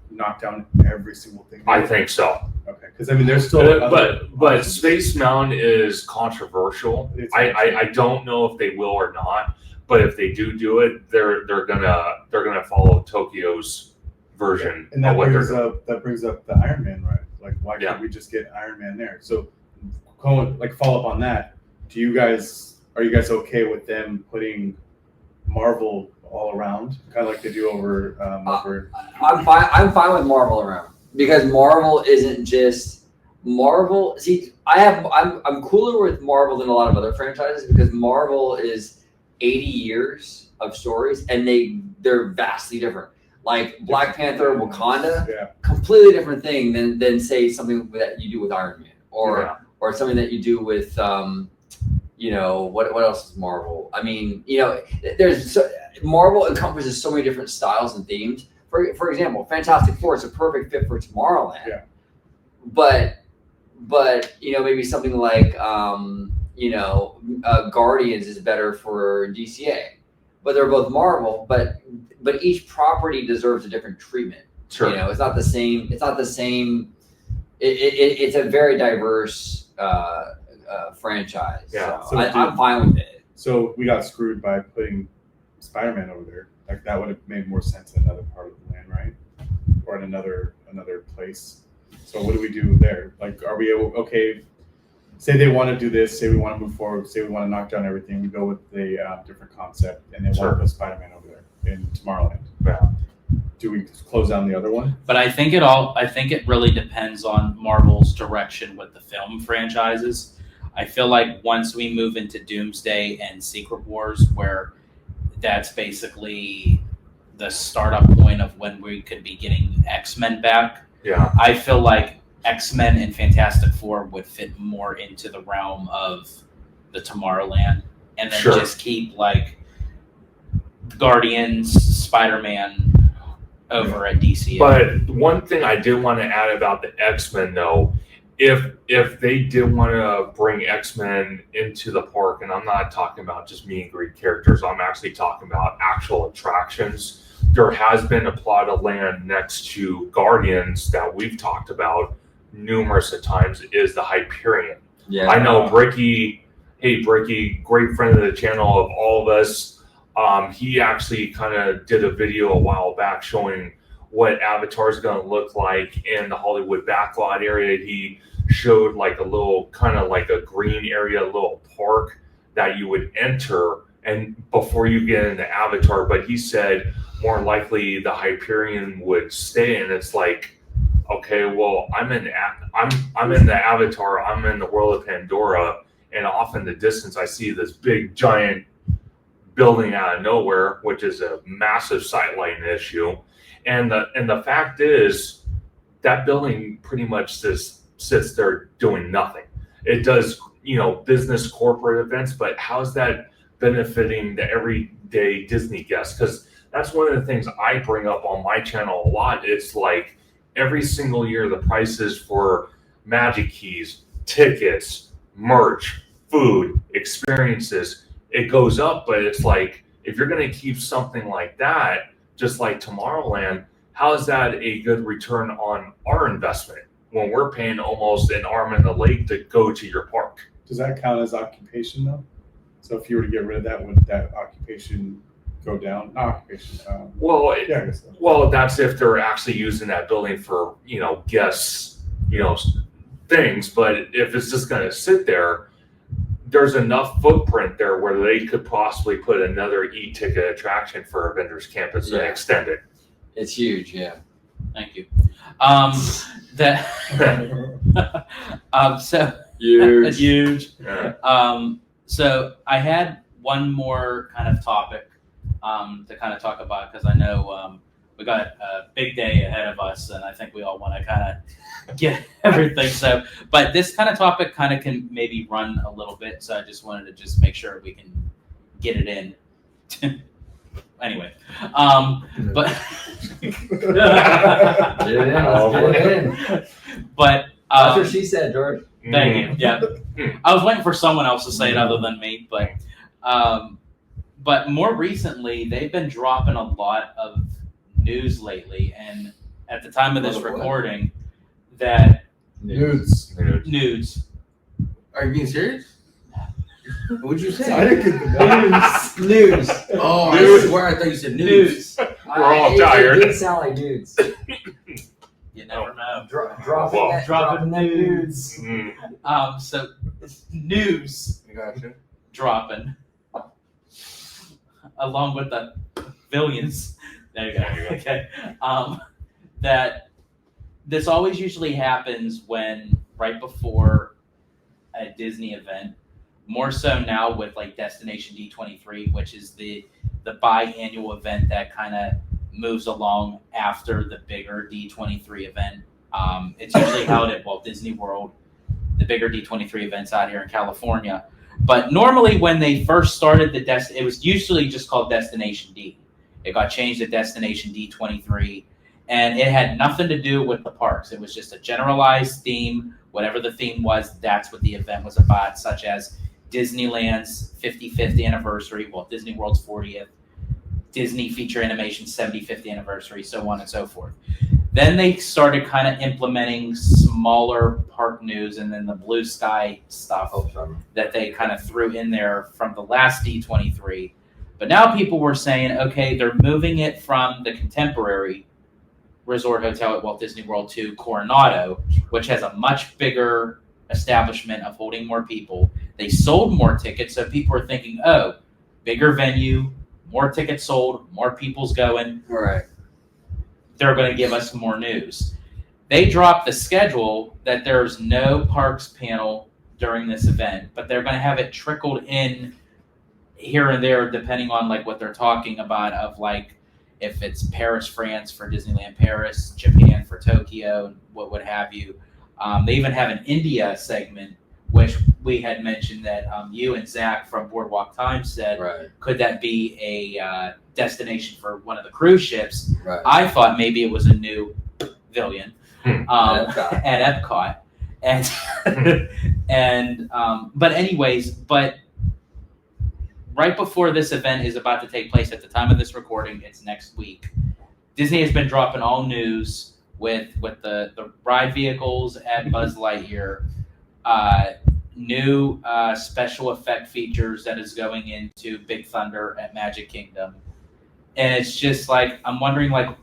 knock down every single thing? I think so. Okay, because there's still. But Space Mountain is controversial. It's I don't know if they will or not. But if they do it, they're gonna follow Tokyo's version And that of what brings they're. up the Iron Man ride. Why Yeah. can't we just get Iron Man there? So, follow up on that. Are you guys okay with them putting Marvel all around, kind of like they do over? I'm fine with Marvel around, because Marvel isn't just Marvel. See, I'm cooler with Marvel than a lot of other franchises, because Marvel is 80 years of stories, and they're vastly different. Like Black Panther, Wakanda, Yeah. completely different thing than say something that you do with Iron Man, or something that you do with what else is Marvel? I mean, Marvel encompasses so many different styles and themes. For example, Fantastic Four is a perfect fit for Tomorrowland. Yeah. But maybe something like Guardians is better for DCA. But they're both Marvel, but each property deserves a different treatment. Sure. It's not the same. It's not the same. It's a very diverse franchise. Yeah. So I'm fine with it. So we got screwed by putting Spider-Man over there. That would have made more sense in another part of the land, right? Or in another place. So what do we do there? Are we okay? Say they want to do this. Say we want to move forward. Say we want to knock down everything. We go with the different concept, and they want to put Spider-Man over there in Tomorrowland. Yeah. do we close down the other one? But I think it really depends on Marvel's direction with the film franchises. I feel like once we move into Doomsday and Secret Wars, where that's basically the startup point of when we could be getting X-Men back. Yeah. I feel like X-Men and Fantastic Four would fit more into the realm of the Tomorrowland, and then Sure. just keep like Guardians, Spider-Man over at DC. But one thing I did want to add about the X-Men, though, if they did want to bring X-Men into the park, and I'm not talking about just meet and greet characters, I'm actually talking about actual attractions. There has been a plot of land next to Guardians that we've talked about numerous of times is the Hyperion. Yeah. I know Bricky, great friend of the channel of all of us. He actually kind of did a video a while back showing what Avatar is going to look like in the Hollywood backlot area. He showed like a little kind of like a green area, a little park that you would enter and before you get into Avatar. But he said more likely the Hyperion would stay, and it's like, okay, well, I'm in the Avatar, I'm in the world of Pandora, and off in the distance I see this big giant building out of nowhere, which is a massive sightline issue. And the fact is that building pretty much just sits there doing nothing. It does, business corporate events, but how's that benefiting the everyday Disney guest? Because that's one of the things I bring up on my channel a lot. It's like every single year the prices for Magic Keys, tickets, merch, food, experiences, it goes up. But it's like, if you're going to keep something like that, just like Tomorrowland, how is that a good return on our investment when we're paying almost an arm and a leg to go to your park? Does that count as occupation though? So if you were to get rid of that, would that occupation go down? Not occupation. Well, Yeah, I guess so. well, that's if they're actually using that building for, guests, things. But if it's just going to sit there, there's enough footprint there where they could possibly put another e-ticket attraction for Avengers Campus and Yeah. extend it. It's huge, yeah. Thank you. So Huge. huge. Yeah. So I had one more kind of topic to kind of talk about, because I know we got a big day ahead of us, and I think we all want to kind of get everything. So, but this kind of topic kind of can maybe run a little bit. So I just wanted to just make sure we can get it in. Anyway, but Get it in. Let's get it in. but That's what she said, George. thank you. Yeah, I was waiting for someone else to say it other than me, but more recently they've been dropping a lot of news lately, and at the time of this recording, that Nudes. news. Are you being serious? What'd you say? I didn't get the News. Oh, Nudes. I swear I thought you said News. nudes. We're all tired. It did sound like dudes. You never know. Dropping Well, that dropping nudes. So news I gotcha. dropping, along with the billions. There you go. Okay. That this always usually happens when right before a Disney event. More so now with like Destination D23, which is the biannual event that kind of moves along after the bigger D23 event. It's usually held at Walt Disney World, the bigger D23 events out here in California. But normally when they first started it was usually just called Destination D. It got changed to Destination D23, and it had nothing to do with the parks. It was just a generalized theme. Whatever the theme was, that's what the event was about, such as Disneyland's 55th anniversary, Walt Disney World's 40th, Disney Feature Animation's 75th anniversary, so on and so forth. Then they started kind of implementing smaller park news and then the blue sky stuff that they kind of threw in there from the last D23. But now people were saying, okay, they're moving it from the contemporary resort hotel at Walt Disney World to Coronado, which has a much bigger establishment of holding more people. They sold more tickets, so people are thinking, oh, bigger venue, more tickets sold, more people's going. Right. they're going to give us more news. They dropped the schedule that there's no parks panel during this event, but they're going to have it trickled in here and there depending on like what they're talking about, of like if it's Paris, France for Disneyland Paris, Japan for Tokyo, what have you. They even have an India segment, which we had mentioned that you and Zach from Boardwalk Times said, Right. could that be a destination for one of the cruise ships? Right. I thought maybe it was a new pavilion At Epcot. at Epcot, and but anyways, but right before this event is about to take place, at the time of this recording, it's next week. Disney has been dropping all news with the ride vehicles at Buzz Lightyear, new special effect features that is going into Big Thunder at Magic Kingdom, and it's just like I'm wondering, like,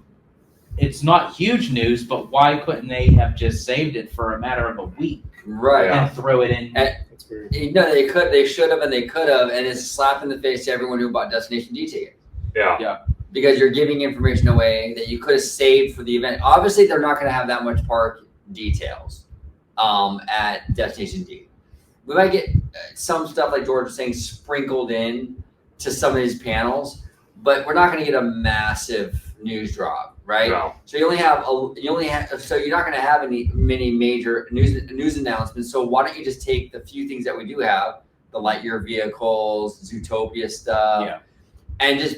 it's not huge news, but why couldn't they have just saved it for a matter of a week Right. and throw it in? That's weird. No, they could, they should have, and they could have, and it's a slap in the face to everyone who bought Destination D tickets. Yeah. Because you're giving information away that you could have saved for the event. Obviously, they're not going to have that much park details at Destination D. We might get some stuff, like George was saying, sprinkled in to some of these panels, but we're not going to get a massive news drop, right? No. So so you're not going to have many major news announcements. So why don't you just take the few things that we do have, the Lightyear vehicles, Zootopia stuff, and just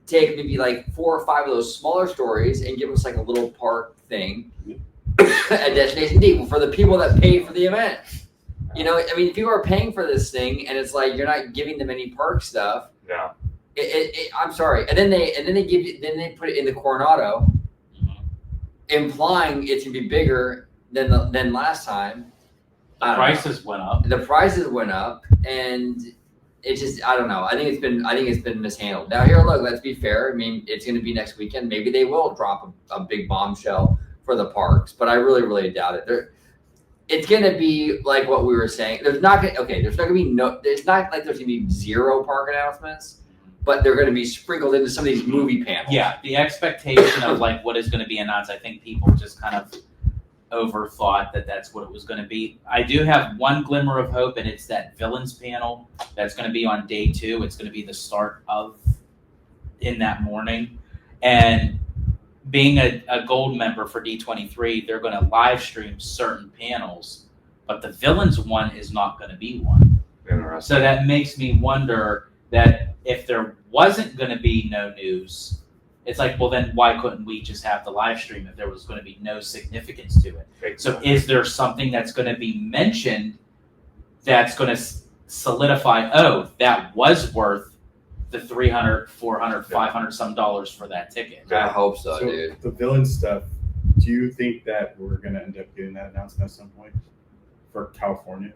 take maybe like 4 or 5 of those smaller stories and give us like a little park thing at Destination D for the people that pay for the event. You know, I mean, people are paying for this thing, and it's like you're not giving them any park stuff. Yeah. I'm sorry, and then they put it in the Coronado, implying it's gonna be bigger than last time. Prices went up. The prices went up, and it just, I don't know. I think it's been mishandled. Now here, look, let's be fair. I mean, it's going to be next weekend. Maybe they will drop a big bombshell for the parks, but I really, really doubt it. It's going to be like what we were saying. It's not like there's going to be 0 park announcements, but they're going to be sprinkled into some of these movie panels. Yeah, the expectation of like what is going to be announced, I think people just kind of overthought that that's what it was going to be. I do have one glimmer of hope, and it's that villains panel that's going to be on day 2. It's going to be the start of in that morning, and being a gold member for D23, they're going to live stream certain panels, but the villains one is not going to be one. Interesting. So that makes me wonder that if there wasn't going to be no news, it's like, well, then why couldn't we just have the live stream if there was going to be no significance to it? So is there something that's going to be mentioned that's going to solidify, oh, that was worth the $300, $400, $500 some dollars for that ticket? I hope so, So dude. the villain stuff, do you think that we're gonna end up getting that announcement at some point for California?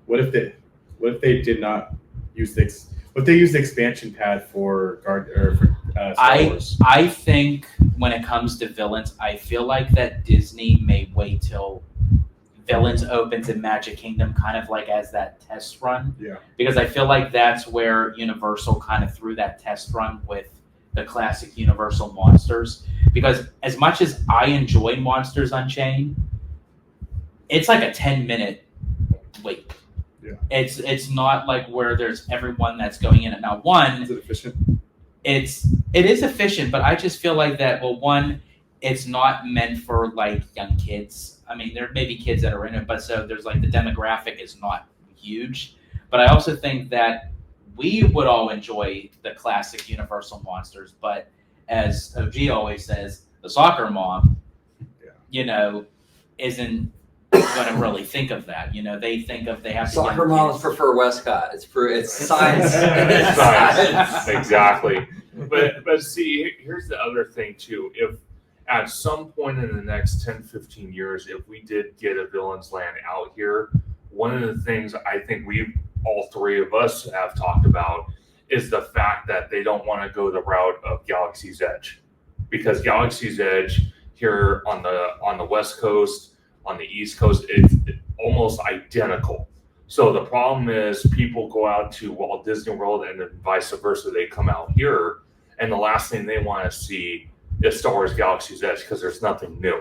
What if they did not use this? What if they used the expansion pad for Star Wars? I think when it comes to villains, I feel like that Disney may wait till Villains opens in Magic Kingdom, kind of like as that test run. Yeah. Because I feel like that's where Universal kind of threw that test run with the classic Universal monsters. Because as much as I enjoy Monsters Unchained, it's like a 10-minute wait. Yeah. It's not like where there's everyone that's going in. And now one, Is it efficient? it is efficient, but I just feel like that, well, one, it's not meant for like young kids. I mean, there may be kids that are in it, but so there's like the demographic is not huge. But I also think that we would all enjoy the classic Universal monsters, but as OG always says, the soccer mom, isn't going to really think of that. They think of, they have to Soccer get moms kids. prefer Westcott. It's science. It's science. Exactly. But see, here's the other thing too. If at some point in the next 10, 15 years, if we did get a Villains Land out here, one of the things I think all 3 of us have talked about is the fact that they don't want to go the route of Galaxy's Edge, because Galaxy's Edge here on the West Coast, on the East Coast, it's almost identical. So the problem is people go out to Walt Disney World and then vice versa. They come out here, and the last thing they want to see is Star Wars Galaxy's Edge because there's nothing new.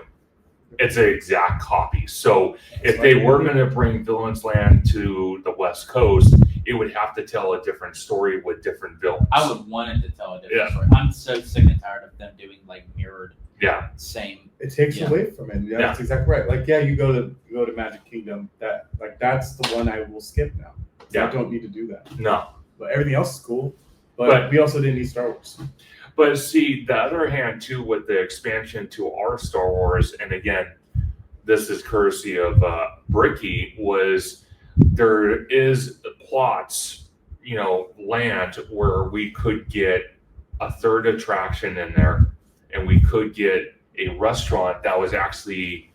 It's an exact copy. So if they were going to bring Villains Land to the West Coast, it would have to tell a different story with different villains. I would want it to tell a different story. I'm so sick and tired of them doing like mirrored, same. It takes away from it. Yeah, that's exactly right. Like, yeah, you go to Magic Kingdom. That's the one I will skip now. I don't need to do that. No, but everything else is cool. But we also didn't need Star Wars. But see, the other hand too, with the expansion to our Star Wars, and again, this is courtesy of Bricky, was there is plots, land where we could get a third attraction in there, and we could get a restaurant that was actually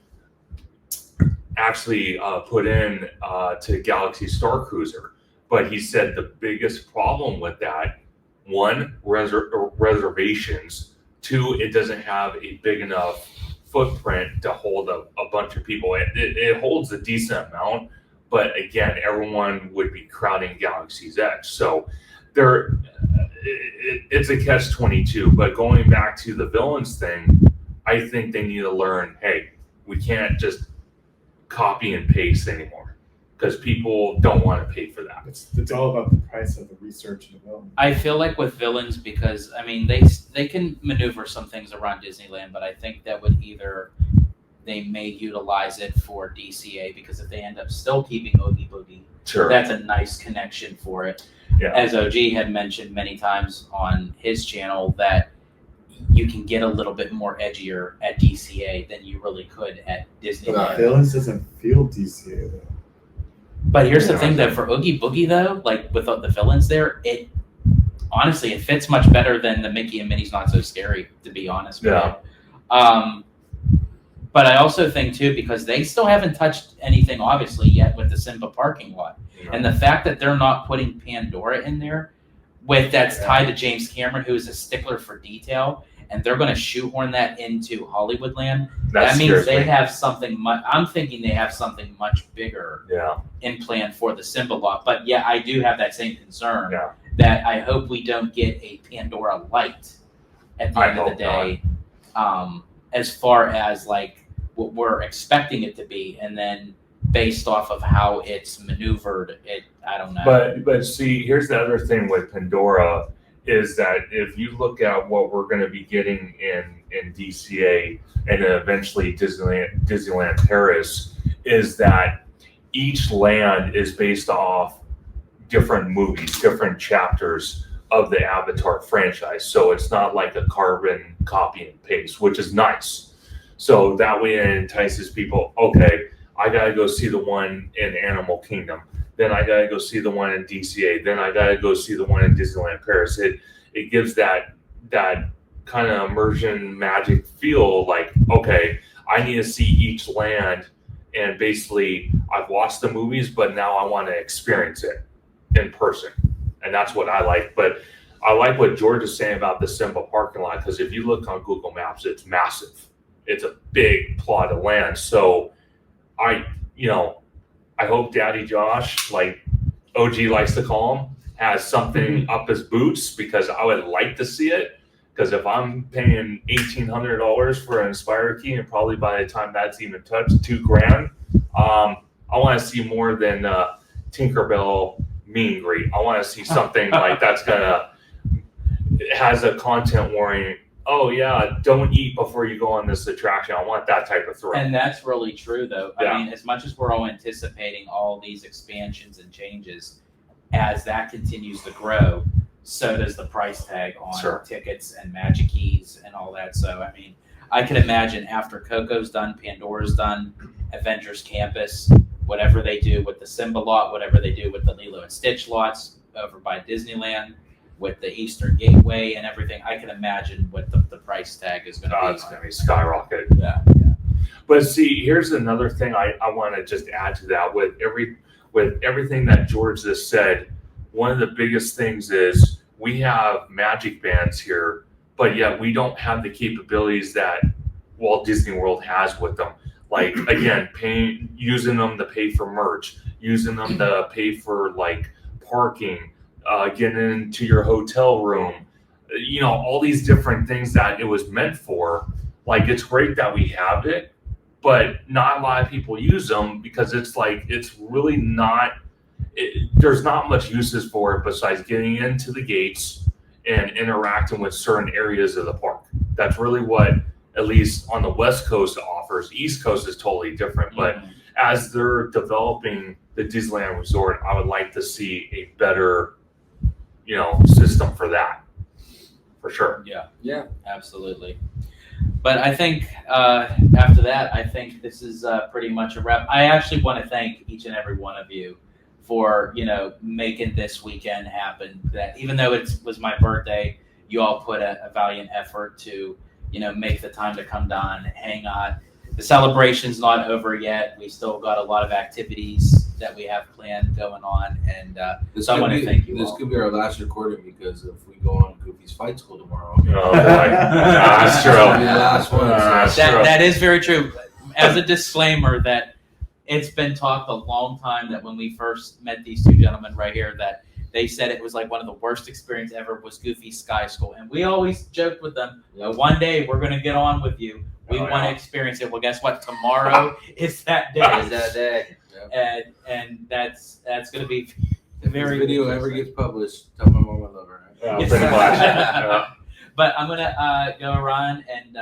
put in to Galaxy Star Cruiser. But he said the biggest problem with that, one, reservations. Two, it doesn't have a big enough footprint to hold a bunch of people. It holds a decent amount, but again, everyone would be crowding Galaxy's Edge. So it's a catch-22. But going back to the villains thing, I think they need to learn, hey, we can't just copy and paste anymore, because people don't want to pay for that. It's all about the price of the research and development. I feel like with villains, because I mean they can maneuver some things around Disneyland, but I think that would either they may utilize it for DCA, because if they end up still keeping Oogie Boogie, that's a nice connection for it. Yeah. As OG had mentioned many times on his channel, that you can get a little bit more edgier at DCA than you really could at Disneyland. But villains doesn't feel DCA though. But here's the thing, though, for Oogie Boogie, though, like with the villains there, it honestly it fits much better than the Mickey and Minnie's Not So Scary, to be honest with you. But I also think too, because they still haven't touched anything obviously yet with the Simba parking lot, and the fact that they're not putting Pandora in there, that's tied to James Cameron, who is a stickler for detail, and they're going to shoehorn that into Hollywoodland. That means they have something I'm thinking they have something much bigger in plan for the Simba lot. But yeah, I do have that same concern that I hope we don't get a Pandora light at the end of the day, as far as like what we're expecting it to be, and then based off of how it's maneuvered, I don't know. But see, here's the other thing with Pandora, is that if you look at what we're going to be getting in DCA and then eventually Disneyland Paris, is that each land is based off different movies, different chapters of the Avatar franchise. So it's not like a carbon copy and paste, which is nice. So that way it entices people, okay, I got to go see the one in Animal Kingdom. Then I gotta go see the one in DCA. Then I gotta go see the one in Disneyland Paris. It gives that kind of immersion magic feel. Like, okay, I need to see each land, and basically I've watched the movies, but now I want to experience it in person, and that's what I like. But I like what George is saying about the Simba parking lot, because if you look on Google Maps, it's massive. It's a big plot of land. So I hope Daddy Josh, like OG likes to call him, has something up his boots, because I would like to see it. Because if I'm paying $1,800 for an Inspire key, and probably by the time that's even touched $2,000, I want to see more than Tinkerbell meet and greet. I want to see something like that's has a content warning. Oh yeah, don't eat before you go on this attraction. I want that type of thrill. And that's really true, though. I mean, as much as we're all anticipating all these expansions and changes, as that continues to grow, so does the price tag on tickets and Magic Keys and all that. So, I mean, I can imagine after Coco's done, Pandora's done, Avengers Campus, whatever they do with the Simba lot, whatever they do with the Lilo and Stitch lots over by Disneyland, with the Eastern Gateway and everything, I can imagine what the price tag is going to be. It's going to be skyrocket. Yeah. But see, here's another thing I want to just add to that. With everything that George just said, one of the biggest things is we have Magic Bands here, but yet we don't have the capabilities that Walt Disney World has with them. Like, again, using them to pay for merch, using them to pay for like parking, getting into your hotel room. all these different things that it was meant for. Like, it's great that we have it, but not a lot of people use them because it's really not. There's not much uses for it besides getting into the gates and interacting with certain areas of the park. That's really what, at least on the West Coast, offers. East Coast is totally different, but as they're developing the Disneyland Resort, I would like to see a better, system for that, for sure. Yeah. Absolutely. But I think after that, I think this is pretty much a wrap. I actually want to thank each and every one of you for making this weekend happen. That even though it was my birthday, you all put a valiant effort to make the time to come down and hang out. The celebration's not over yet. We still got a lot of activities that we have planned going on, and so I want to thank you all. This could be our last recording because if we go on Goofy's Fight School tomorrow, Oh, boy. That's true. that'll be the last one. That's true. That is very true. As a disclaimer, that it's been talked a long time that when we first met these two gentlemen right here, that they said it was like one of the worst experiences ever was Goofy Sky School. And we always joked with them, one day we're going to get on with you. We want to experience it. Well, guess what? Tomorrow is that day. Is that day? And that's going to be If very this video ever gets published, tell my mom I love her. Yeah, pretty much. Yeah. But I'm going to go around and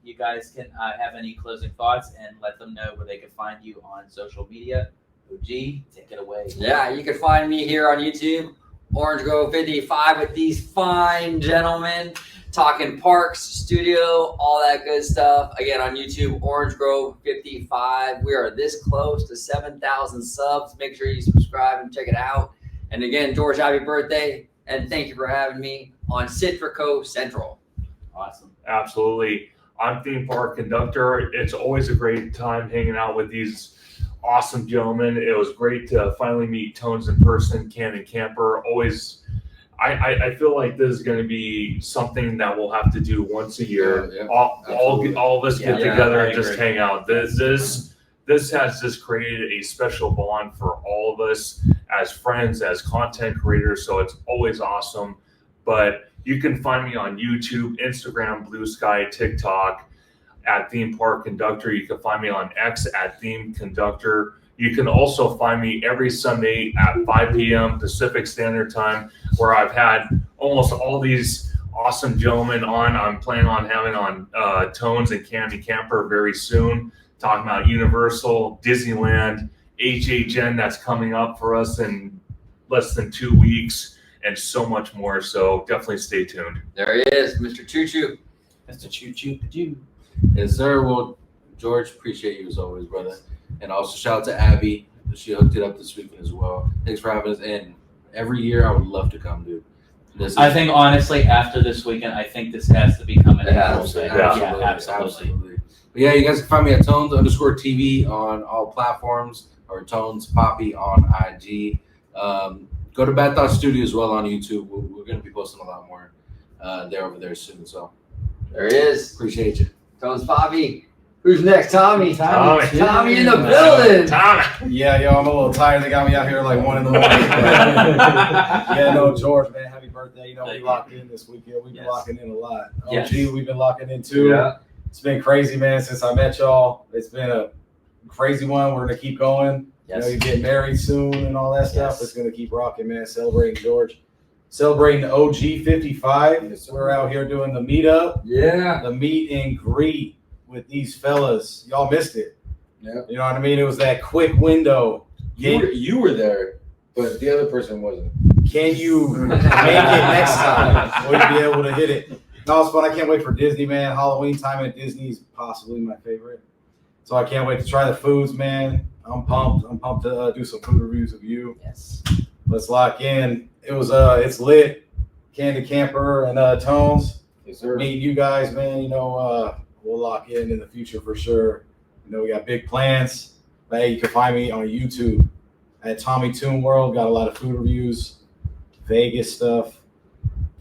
you guys can have any closing thoughts and let them know where they can find you on social media. OG, take it away. Yeah, you can find me here on YouTube, Orange Grove 55, with these fine gentlemen talking parks, studio, all that good stuff. Again, on YouTube, Orange Grove 55. We are this close to 7,000 subs. Make sure you subscribe and check it out. And again, George, happy birthday, and thank you for having me on Citrico Central. Awesome. Absolutely. I'm Theme Park Conductor. It's always a great time hanging out with these awesome gentlemen. It was great to finally meet Tones in person, Can and Camper. Always, I feel like this is going to be something that we'll have to do once a year. Yeah, all of us get Yeah, together I and just agree. hang out. This has just created a special bond for all of us as friends, as content creators. So it's always awesome. But you can find me on YouTube, Instagram, Blue Sky, TikTok at Theme Park Conductor. You can find me on X at Theme Conductor. You can also find me every Sunday at 5 p.m. Pacific Standard Time, where I've had almost all these awesome gentlemen on. I'm planning on having on Tones and Candy Camper very soon, talking about Universal, Disneyland, HHN that's coming up for us in less than 2 weeks, and so much more. So definitely stay tuned. There he is, Mr. Choo Choo. Mr. Choo Choo Choo. Yes, sir. Well, George, appreciate you as always, brother. And also shout out to Abby. She hooked it up this weekend as well. Thanks for having us. And every year I would love to come, dude. I think honestly, after this weekend, I think this has to become an Yeah, annual thing. Absolutely, Absolutely. But yeah, you guys can find me at Tones_TV on all platforms, or Tones Poppy on IG. Go to Bad Thought Studio as well on YouTube. We're going to be posting a lot more over there soon. So There he is, appreciate you. Tones Bobby. Who's next? Tommy. Tommy. Tommy in the building. Tommy. Yeah, yo, I'm a little tired. They got me out here like 1 a.m. Yeah, no, George, man, happy birthday. We locked in this weekend. We've been locking in a lot. Yes. OG, we've been locking in too. Yeah. It's been crazy, man, since I met y'all. It's been a crazy one. We're going to keep going. Yes. You get married soon and all that stuff. Yes. It's going to keep rocking, man. Celebrating George. Celebrating OG 55. We're out here doing the meetup, Yeah. the meet and greet with these fellas. Y'all missed it. Yeah. You know what I mean? It was that quick window. You were there, but the other person wasn't. Can you make it next time? Will you be able to hit it? No, it's fun. I can't wait for Disney, man. Halloween time at Disney is possibly my favorite. So I can't wait to try the foods, man. I'm pumped. I'm pumped to do some food reviews of you. Yes. Let's lock in. It's lit. Candy Camper and Tones. Yes, sir. Meet you guys, man. We'll lock in the future for sure. We got big plans. But hey, you can find me on YouTube at Tommy Toon World. Got a lot of food reviews, Vegas stuff,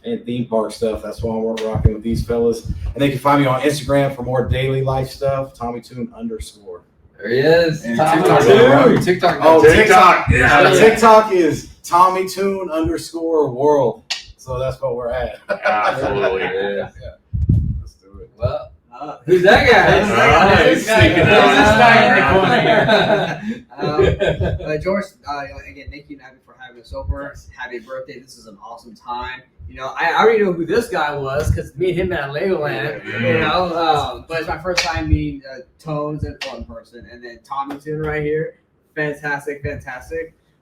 and theme park stuff. That's why I'm rocking with these fellas. And they can find me on Instagram for more daily life stuff. TommyToon_. There he is. And Tommy TikTok, Toon. TikTok. Oh, TikTok. TikTok. Yeah. TikTok is TommyToon_world. So that's what we're at. Absolutely. Yeah. Let's do it. Well, who's that guy? He's sneaking out. Who's this guy in the corner here? George, again, thank you, Navi, for having us over. Happy birthday. This is an awesome time. You know, I already know who this guy was because me and him at Legoland, you know. But it's my first time meeting Tones in person. And then Tommy Toon right here. Fantastic. But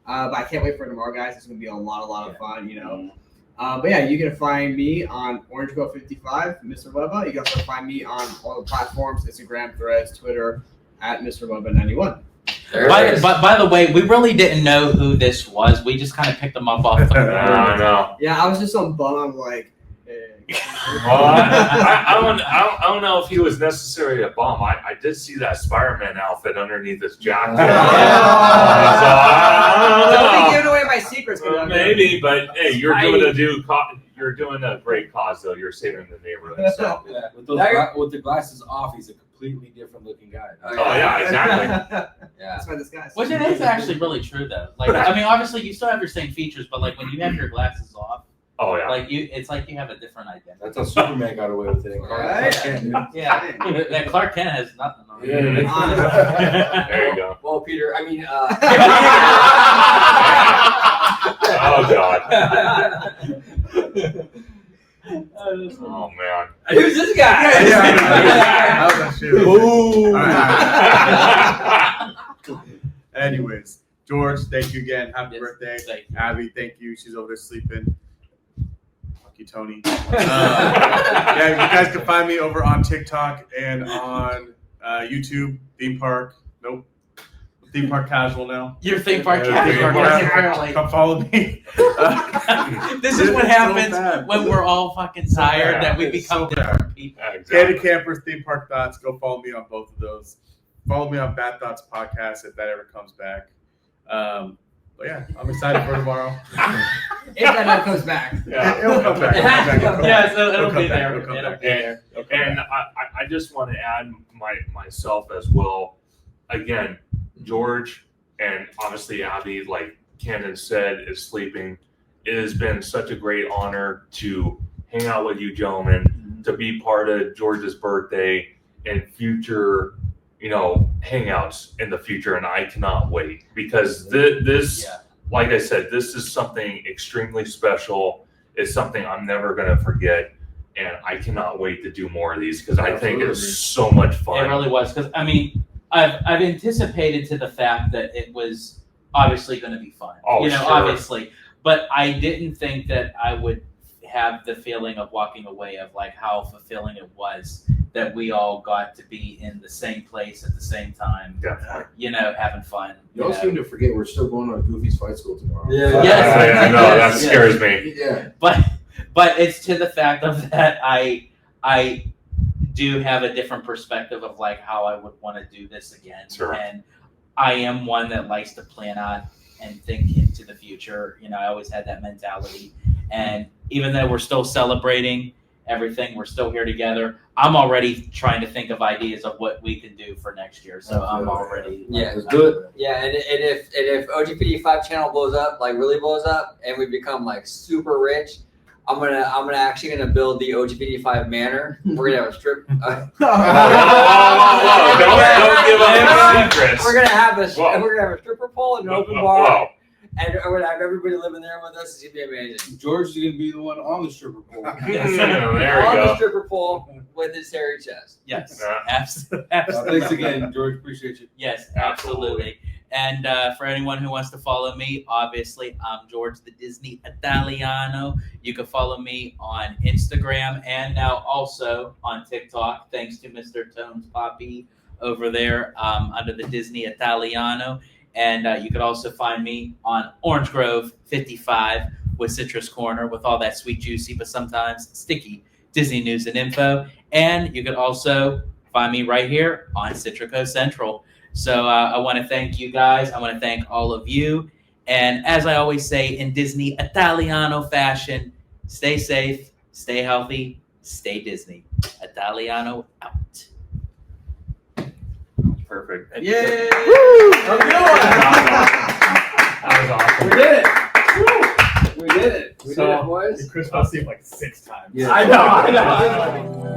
I can't wait for tomorrow, guys. It's going to be a lot of fun, you know. But yeah, you can find me on Orange Grove 55, Mr. Webba. You can also find me on all the platforms, Instagram, Threads, Twitter, at Mr. Webba 91. By the way, we really didn't know who this was. We just kind of picked them up off the board. No. Yeah, I was just on bum. I'm like, hey. Well, I don't know if he was necessarily a bum. I did see that Spider-Man outfit underneath his jacket. Don't be giving away my secrets. Maybe, but hey, you're doing a great cause though. You're saving the neighborhood. So. Yeah, with the glasses off, he's a completely different looking guy. Oh yeah, exactly. Yeah. That's why this guy's. Which it is actually really true though. Like, I mean, obviously you still have your same features, but like when you have your glasses off, Oh yeah. like it's like you have a different identity. That's how Superman got away with it. Right? Yeah, that Clark Kent has nothing on it. Yeah. There you go. Well, Peter, I mean, Oh god. Oh man. who's this guy? How was that shit? Ooh. All right. Anyways, George, thank you again. Happy Yes, birthday. thank you. Abby, thank you. She's over there sleeping. Fuck you, Tony. Yeah, you guys can find me over on TikTok and on YouTube. Theme Park. Nope. Theme Park Casual now. Your theme park Yeah, cat. Theme Park Apparently. Come follow me. This is what It's so happens bad. when we're all fucking tired that we It's become so different people. Candy Exactly. Campers, Theme Park Thoughts. Go follow me on both of those. Follow me on Bad Thoughts Podcast if that ever comes back. But yeah, I'm excited for tomorrow. If that ever comes back. Yeah. It'll come back. Yeah, so it'll come be back. there. It'll come It'll back. be there. And I just want to add myself as well. Again, George and obviously Abby, like Cannon said, is sleeping. It has been such a great honor to hang out with you gentlemen, to be part of George's birthday and future, hangouts in the future. And I cannot wait because this, like I said, this is something extremely special. It's something I'm never going to forget. And I cannot wait to do more of these because I think it's so much fun. It really was because I mean I've anticipated to the fact that it was obviously going to be fun. Oh, sure. Obviously, but I didn't think that I would have the feeling of walking away of like how fulfilling it was that we all got to be in the same place at the same time. Definitely. Having fun. You all seem to forget we're still going on Goofy's Fight School tomorrow. Yeah. Yes. I know that scares me. Yeah. But it's to the fact of that I do have a different perspective of like how I would want to do this again. Sure. And I am one that likes to plan out and think into the future. I always had that mentality. And even though we're still celebrating everything, we're still here together. I'm already trying to think of ideas of what we can do for next year. So I'm already Let's do it. Yeah, and if OGPD5 channel blows up, like really blows up, and we become like super rich, I'm actually gonna build the OGPD5 Manor. We're gonna have a strip. Don't give up the secrets. We're gonna have a Whoa. stripper pole and an open Whoa. bar, and we're gonna have everybody living there with us. It's gonna be amazing. George is going to be the one on the stripper pole. On There we the go. stripper pole with his hairy chest. Yes, Yeah. absolutely. Thanks again, George. Appreciate you. Yes, absolutely. And for anyone who wants to follow me, obviously, I'm George the Disney Italiano. You can follow me on Instagram and now also on TikTok, thanks to Mr. Tones Poppy over there under the Disney Italiano. And you could also find me on Orange Grove 55 with Citrus Corner with all that sweet, juicy, but sometimes sticky Disney news and info. And you could also find me right here on Citrico Central. So I want to thank you guys. I want to thank all of you. And as I always say in Disney Italiano fashion, stay safe, stay healthy, stay Disney. Italiano out. Perfect. Yay! That was awesome. We did it. We did it. We So, did it, boys. Chris fell asleep like 6 times. Yeah. I know.